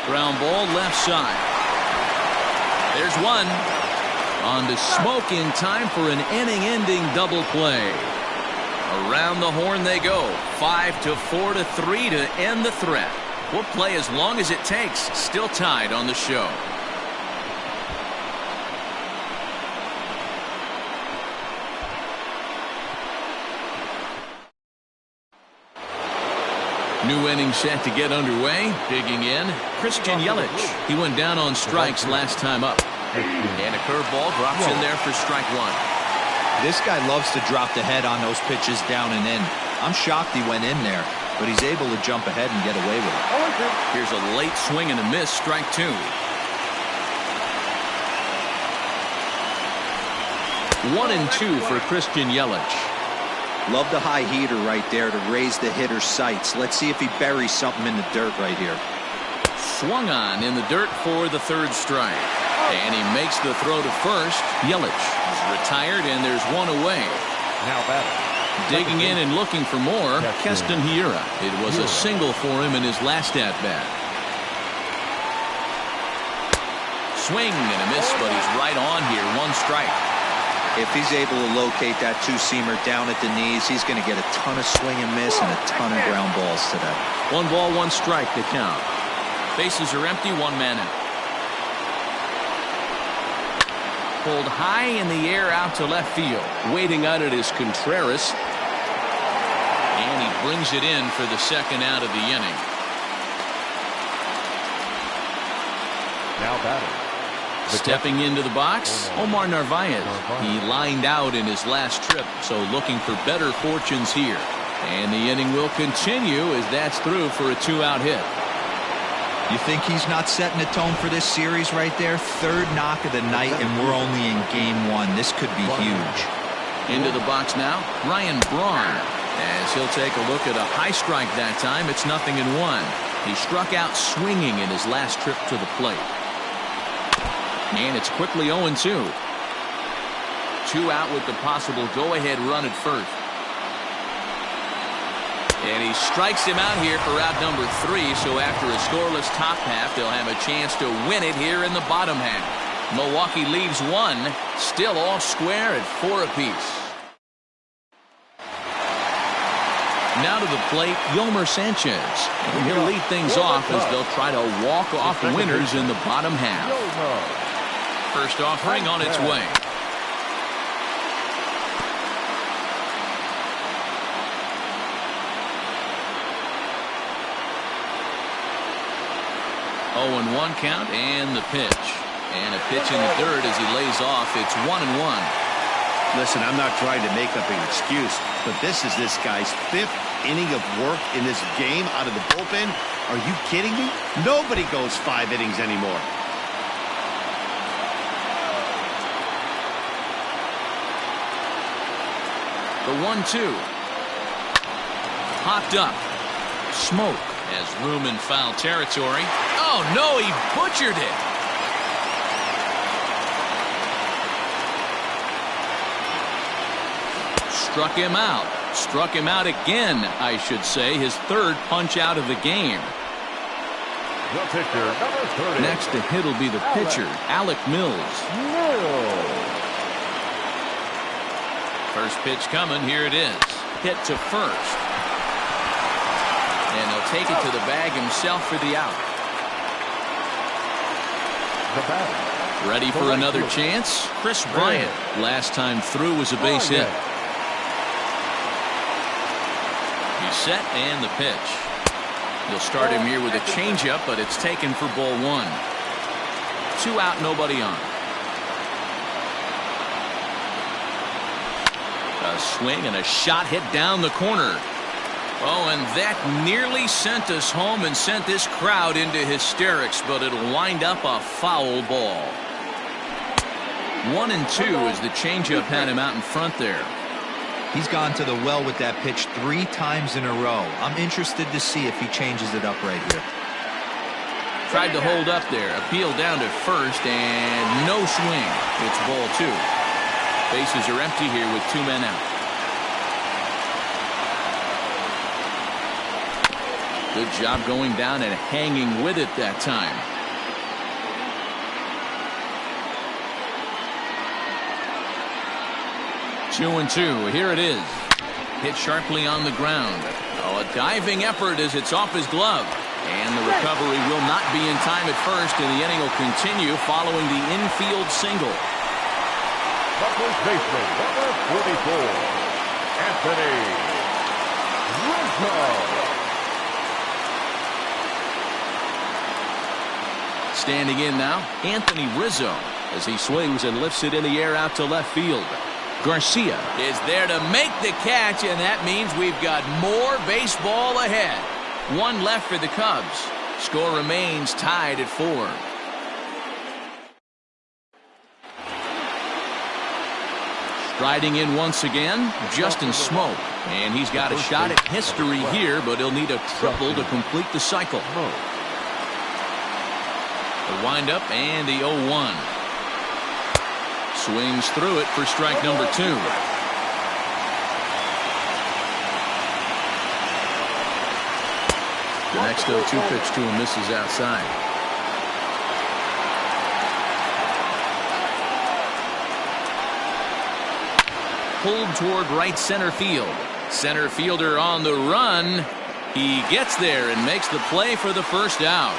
Ground ball left side. There's one. On to Smoke in time for an inning-ending double play. Around the horn they go. 5-4 to 3 to end the threat. We'll play as long as it takes. Still tied on the show. New inning set to get underway. Digging in, Christian Yelich. He went down on strikes last time up. And a curveball drops in there for strike 1. This guy loves to drop the head on those pitches down and in. I'm shocked he went in there, but he's able to jump ahead and get away with it. Here's a late swing and a miss, strike 2. 1-2 for Christian Yelich. Love the high heater right there to raise the hitter's sights. Let's see if he buries something in the dirt right here. Swung on in the dirt for the 3rd strike. And he makes the throw to first. Yelich is retired, and there's one away. Now batting. Digging in and looking for more, Keston Hiura. It was a single for him in his last at-bat. Swing and a miss, but he's right on here. 1 strike. If he's able to locate that 2-seamer down at the knees, he's going to get a ton of swing and miss and a ton of ground balls today. 1 ball, 1 strike to count. Bases are empty, 1 man out. Pulled high in the air out to left field. Waiting on it is Contreras. And he brings it in for the 2nd out of the inning. Now batting. Stepping into the box, Omar Narvaez. He lined out in his last trip, so looking for better fortunes here. And the inning will continue as that's through for a 2-out hit. You think he's not setting the tone for this series right there? 3rd knock of the night, and we're only in game 1. This could be huge. Into the box now, Ryan Braun. As he'll take a look at a high strike that time, it's 0-1. He struck out swinging in his last trip to the plate. And it's quickly 0-2. 2 out with the possible go-ahead run at first. And he strikes him out here for out number 3, so after a scoreless top half, they'll have a chance to win it here in the bottom half. Milwaukee leaves 1, still all square at 4 apiece. Now to the plate, Yomer Sanchez. And he'll lead things off as they'll try to walk off winners in the bottom half. First offering on its way. Oh, and 1 count and the pitch. And a pitch in the dirt as he lays off. It's 1-1. Listen, I'm not trying to make up an excuse, but this is this guy's 5th inning of work in this game out of the bullpen. Are you kidding me? Nobody goes 5 innings anymore. The 1-2. Popped up. Smoke has room in foul territory. Oh, no, he butchered it. Struck him out. Struck him out again, I should say. His 3rd punch out of the game. The pitcher, number 30. Next to hit will be the pitcher, Alec Mills. First pitch coming. Here it is. Hit to first. And he'll take it to the bag himself for the out. Ready for another chance? Chris Bryant. Last time through was a base hit. He's set and the pitch. You'll start him here with a changeup, but it's taken for ball one. 2 out, nobody on. A swing and a shot hit down the corner. Oh, and that nearly sent us home and sent this crowd into hysterics, but it'll wind up a foul ball. 1-2 as the changeup had him out in front there. He's gone to the well with that pitch 3 times in a row. I'm interested to see if he changes it up right here. Tried to hold up there. Appeal down to first, and no swing. It's ball 2. Bases are empty here with 2 men out. Good job going down and hanging with it that time. Two and 2. Here it is. Hit sharply on the ground. Oh, a diving effort as it's off his glove. And the recovery will not be in time at first, and the inning will continue following the infield single. First baseman, number 44, Anthony Rizzo. Standing in now, Anthony Rizzo, as he swings and lifts it in the air out to left field. Garcia is there to make the catch, and that means we've got more baseball ahead. 1 left for the Cubs. Score remains tied at 4. Striding in once again, Justin Smoke. And he's got a shot at history here, but he'll need a triple to complete the cycle. The windup and the 0-1. Swings through it for strike number 2. The next 0-2 pitch to him misses outside. Pulled toward right center field. Center fielder on the run. He gets there and makes the play for the first out.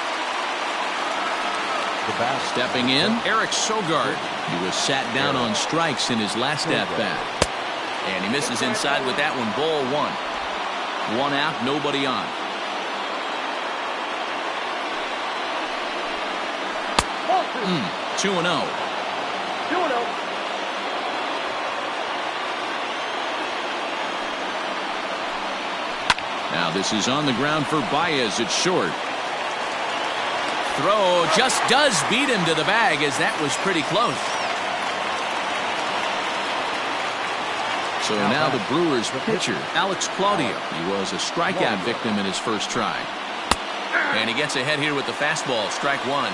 Stepping in, Eric Sogard. He was sat down on strikes in his last at-bat. And he misses inside with that one. Ball 1. 1 out, nobody on. Mm, 2-0. 2-0. Now this is on the ground for Baez at short. Throw just does beat him to the bag, as that was pretty close. So now the Brewers pitcher, Alex Claudio. He was a strikeout victim in his first try. And he gets ahead here with the fastball, strike 1.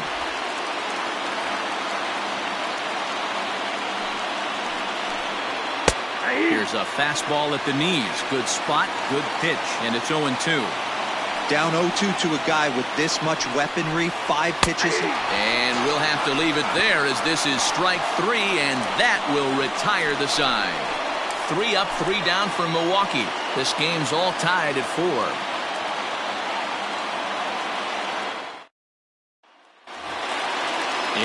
Here's a fastball at the knees. Good spot, good pitch, and it's 0-2. Down 0-2 to a guy with this much weaponry, 5 pitches. And we'll have to leave it there, as this is strike 3, and that will retire the side. 3 up, 3 down for Milwaukee. This game's all tied at 4.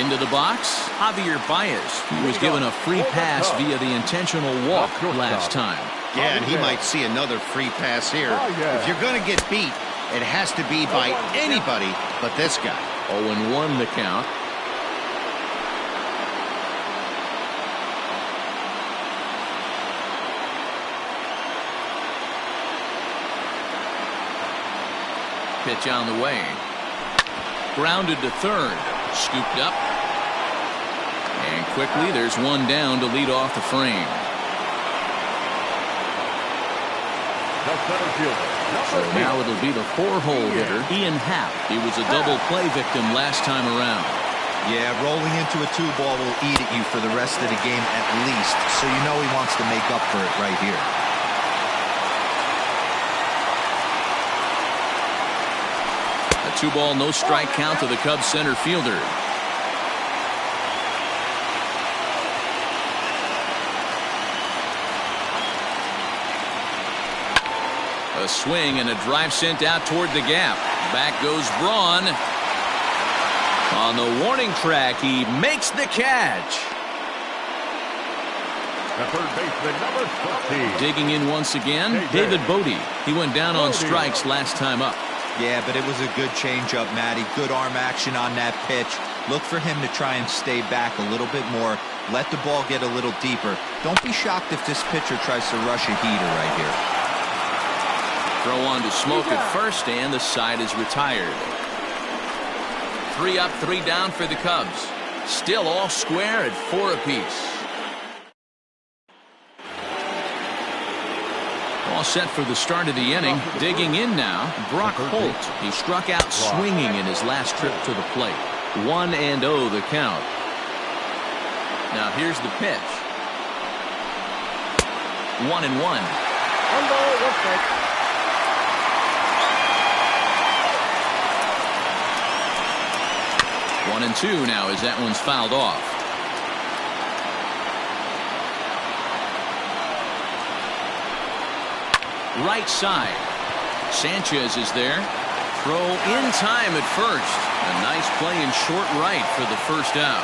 Into the box, Javier Baez. He was given a free pass via the intentional walk last time. Yeah, and he might see another free pass here. If you're going to get beat, it has to be by anybody but this guy. 0-1 the count. Pitch on the way. Grounded to third. Scooped up. And quickly there's one down to lead off the frame. So now it'll be the 4-hole hitter, Ian Happ. He was a double play victim last time around. Yeah, rolling into a 2-ball will eat at you for the rest of the game at least, so you know he wants to make up for it right here. A 2-ball, no strike count to the Cubs center fielder. A swing and a drive sent out toward the gap. Back goes Braun. On the warning track, he makes the catch. The third baseman, number 20. Digging in once again, David Bodie. He went down on strikes last time up. Yeah, but it was a good changeup, Matty. Good arm action on that pitch. Look for him to try and stay back a little bit more. Let the ball get a little deeper. Don't be shocked if this pitcher tries to rush a heater right here. Throw on to Smoke at first, and the side is retired. 3 up, 3 down for the Cubs. Still all square at 4 apiece. All set for the start of the inning. Digging in now, Brock Holt. He struck out swinging in his last trip to the plate. 1-0 the count. Now here's the pitch. 1-1. 1-2 now as that one's fouled off. Right side. Sanchez is there. Throw in time at first. A nice play in short right for the first out.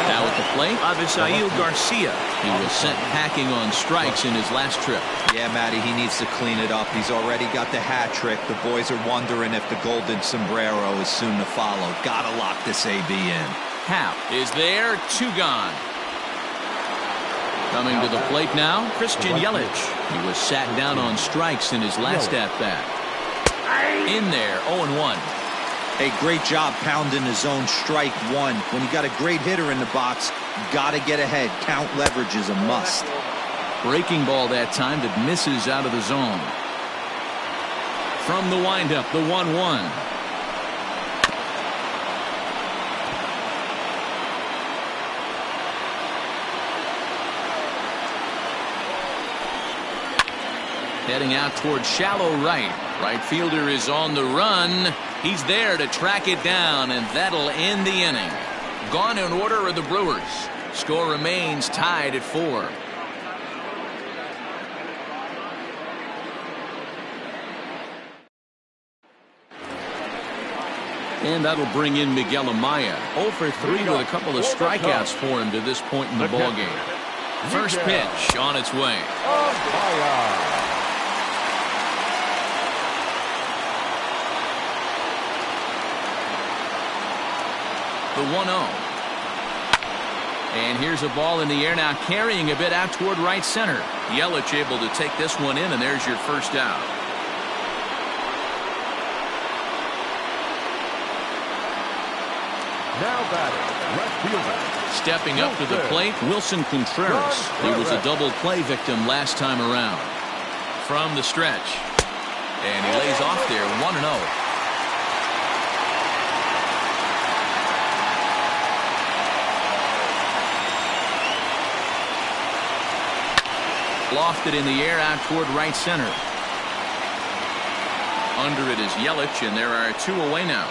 Now at the plate, Avisail Garcia. He was sent packing on strikes in his last trip. Yeah, Matty, he needs to clean it up. He's already got the hat trick. The boys are wondering if the golden sombrero is soon to follow. Gotta lock this AB in. Happ is there. 2 gone. Coming to the plate now, Christian Yelich. He was sat down on strikes in his last at-bat. In there, 0-1. Hey, great job pounding his zone strike 1. When you got a great hitter in the box, gotta get ahead. Count leverage is a must. Breaking ball that time that misses out of the zone. From the windup, the 1-1. Heading out toward shallow right. Right fielder is on the run. He's there to track it down, and that'll end the inning. Gone in order are the Brewers. Score remains tied at 4. And that'll bring in Miguel Amaya. 0 for 3 with a couple of strikeouts for him to this point in the ballgame. First pitch on its way. The 1-0. And here's a ball in the air now, carrying a bit out toward right center. Yelich able to take this one in, and there's your first out. Now batting, left fielder. Stepping up to the plate, Wilson Contreras. He was a double play victim last time around. From the stretch. And he lays off there, 1-0. Lofted in the air out toward right center. Under it is Yelich, and there are 2 away now.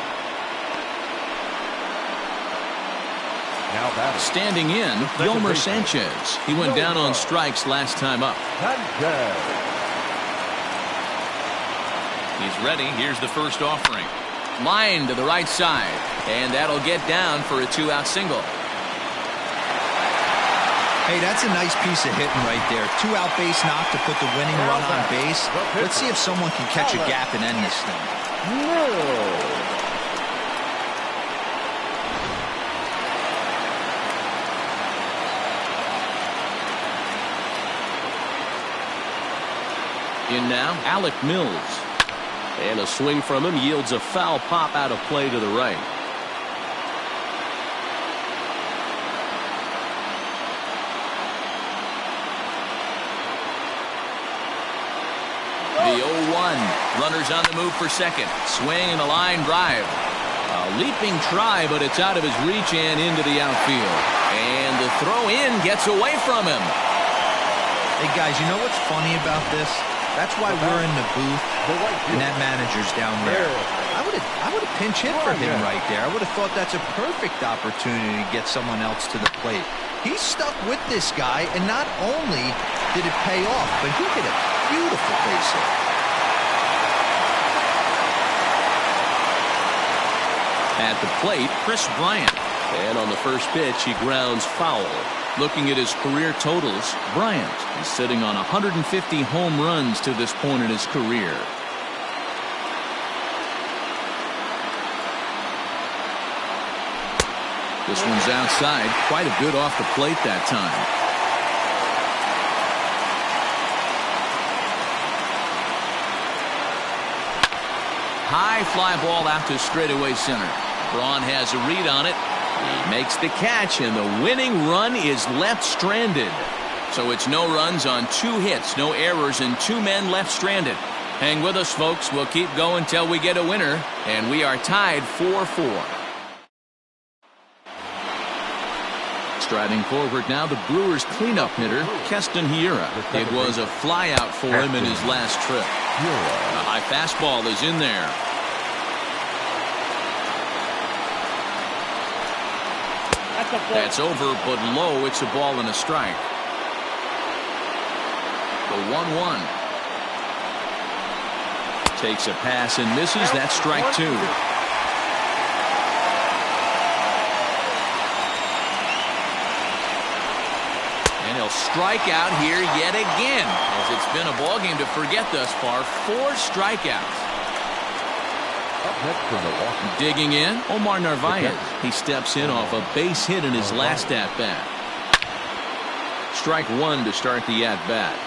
Standing in, Yolmer Sanchez. He went down on strikes last time up. He's ready. Here's the first offering. Line to the right side, and that'll get down for a 2-out single. Hey, that's a nice piece of hitting right there. 2-out base knock to put the winning run on base. Let's see if someone can catch a gap and end this thing. In now, Alec Mills. And a swing from him yields a foul pop out of play to the right. The 0-1. Runners on the move for second. Swing and a line drive. A leaping try, but it's out of his reach and into the outfield. And the throw in gets away from him. Hey, guys, you know what's funny about this? That's why we're in the booth and that manager's down there. I would have pinch hit for him right there. I would have thought that's a perfect opportunity to get someone else to the plate. He's stuck with this guy, and not only did it pay off, but he hit a Beautiful base hit. At the plate, Chris Bryant. And on the first pitch, he grounds foul. Looking at his career totals, Bryant is sitting on 150 home runs to this point in his career. This one's outside, quite a bit off the plate that time. High fly ball out to straightaway center. Braun has a read on it. He makes the catch, and the winning run is left stranded. So it's no runs on 2 hits, no errors, and 2 men left stranded. Hang with us, folks. We'll keep going till we get a winner, and we are tied 4-4. Striding forward now, the Brewers' cleanup hitter, Keston Hiura. It was a flyout for him in his last trip. A high fastball is in there. That's over, but low. It's a ball and a strike. The 1-1. Takes a pass and misses. That's strike 2. And he'll strike out here yet again, as it's been a ball game to forget thus far. 4 strikeouts. Digging in, Omar Narvaez. He steps in off a base hit in his last at-bat. Strike 1 to start the at-bat.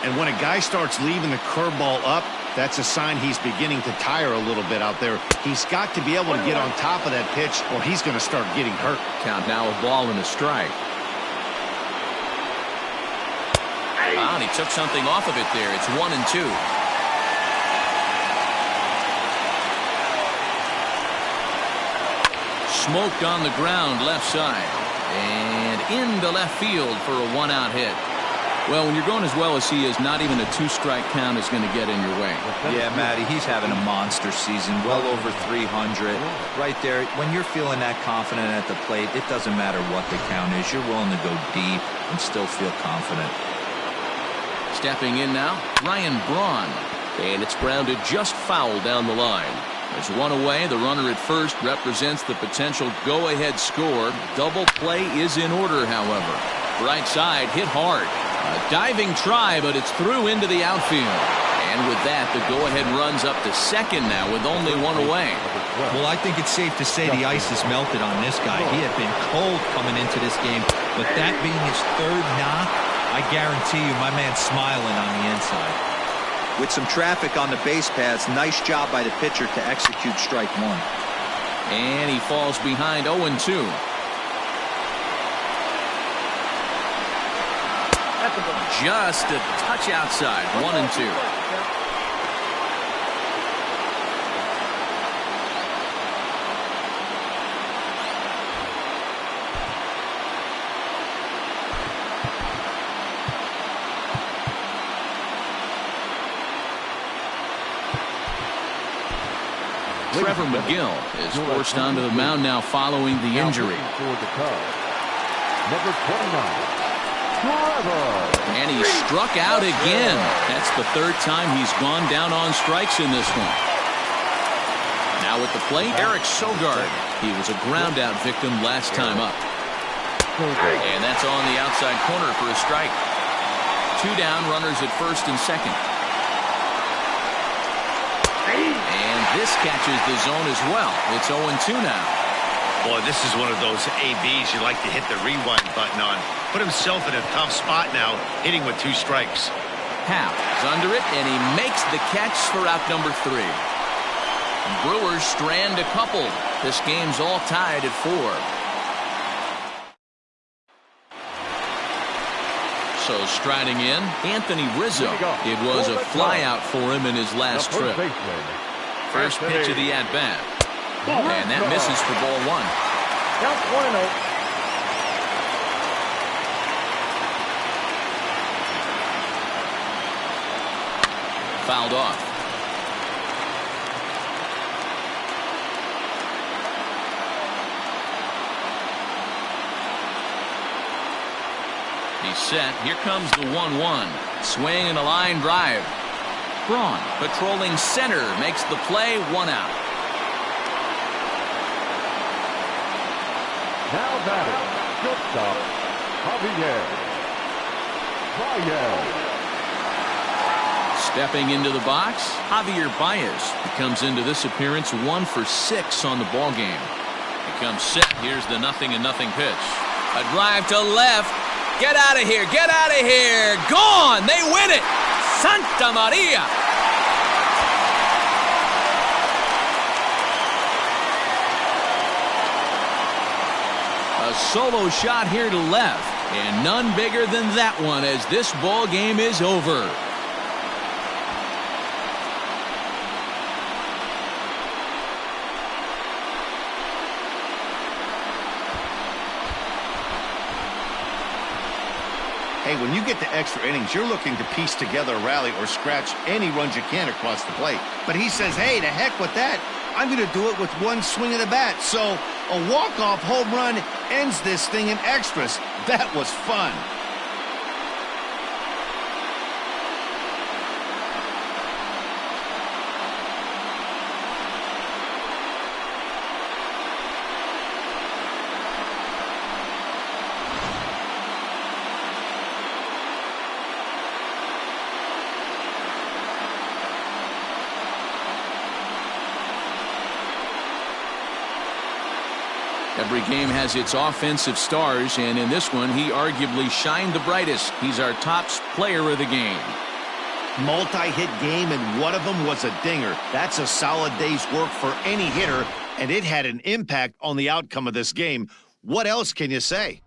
And when a guy starts leaving the curveball up, that's a sign he's beginning to tire a little bit out there. He's got to be able to get on top of that pitch, or he's going to start getting hurt. Count now a ball and a strike. Wow, and he took something off of it there. It's 1-2. Smoked on the ground left side and into left field for a 1-out hit. Well, when you're going as well as he is, not even a 2-strike count is going to get in your way. Yeah, Matty, he's having a monster season, well over 300. Right there, when you're feeling that confident at the plate, it doesn't matter what the count is. You're willing to go deep and still feel confident. Stepping in now, Ryan Braun. And it's grounded just foul down the line. There's one away. The runner at first represents the potential go-ahead score. Double play is in order, however. Right side hit hard. A diving try, but it's through into the outfield. And with that, the go-ahead runs up to second now with only one away. Well, I think it's safe to say the ice has melted on this guy. He had been cold coming into this game, but that being his 3rd knock, I guarantee you my man's smiling on the inside. With some traffic on the base paths, nice job by the pitcher to execute strike 1. And he falls behind 0-2. Just a touch outside, 1-2. Trevor McGill is forced onto the mound now following the injury. Number 29. And he struck out again. That's the 3rd time he's gone down on strikes in this one. Now at the plate, Eric Sogard. He was a ground out victim last time up. And that's on the outside corner for a strike. 2 down, runners at first and second. And this catches the zone as well. It's 0-2 now. Boy, this is one of those ABs you like to hit the rewind button on. Put himself in a tough spot now, hitting with 2 strikes. Howe is under it, and he makes the catch for out number 3. Brewers strand a couple. This game's all tied at 4. So striding in, Anthony Rizzo. It was a flyout for him in his last trip. First pitch of the at-bat. And that misses for ball 1. Count 1-0. Fouled off. He's set. Here comes the 1-1. Swing and a line drive. Braun patrolling center makes the play, 1 out. Now batting, shortstop, Javier. Stepping into the box, Javier Baez. He comes into this appearance 1 for 6 on the ball game. He comes set. Here's the 0-0 pitch. A drive to left. Get out of here. Get out of here. Gone. They win it. Santa Maria. A solo shot here to left. And none bigger than that one as this ball game is over. Hey, when you get to extra innings, you're looking to piece together a rally or scratch any runs you can across the plate. But he says, hey, to heck with that. I'm going to do it with one swing of the bat. So a walk-off home run ends this thing in extras. That was fun. Every game has its offensive stars, and in this one, he arguably shined the brightest. He's our top player of the game. Multi-hit game, and one of them was a dinger. That's a solid day's work for any hitter, and it had an impact on the outcome of this game. What else can you say?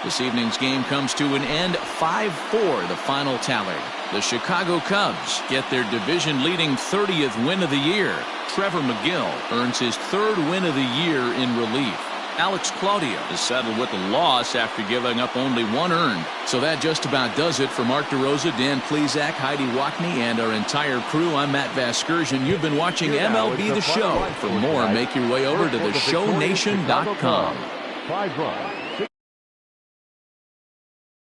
This evening's game comes to an end, 5-4, the final tally. The Chicago Cubs get their division-leading 30th win of the year. Trevor McGill earns his 3rd win of the year in relief. Alex Claudio is settled with a loss after giving up only 1 earned. So that just about does it for Mark DeRosa, Dan Plesac, Heidi Wackney, and our entire crew. I'm Matt Vasgersian. You've been watching MLB The Show. For more, make your way over to theshownation.com. 5 runs.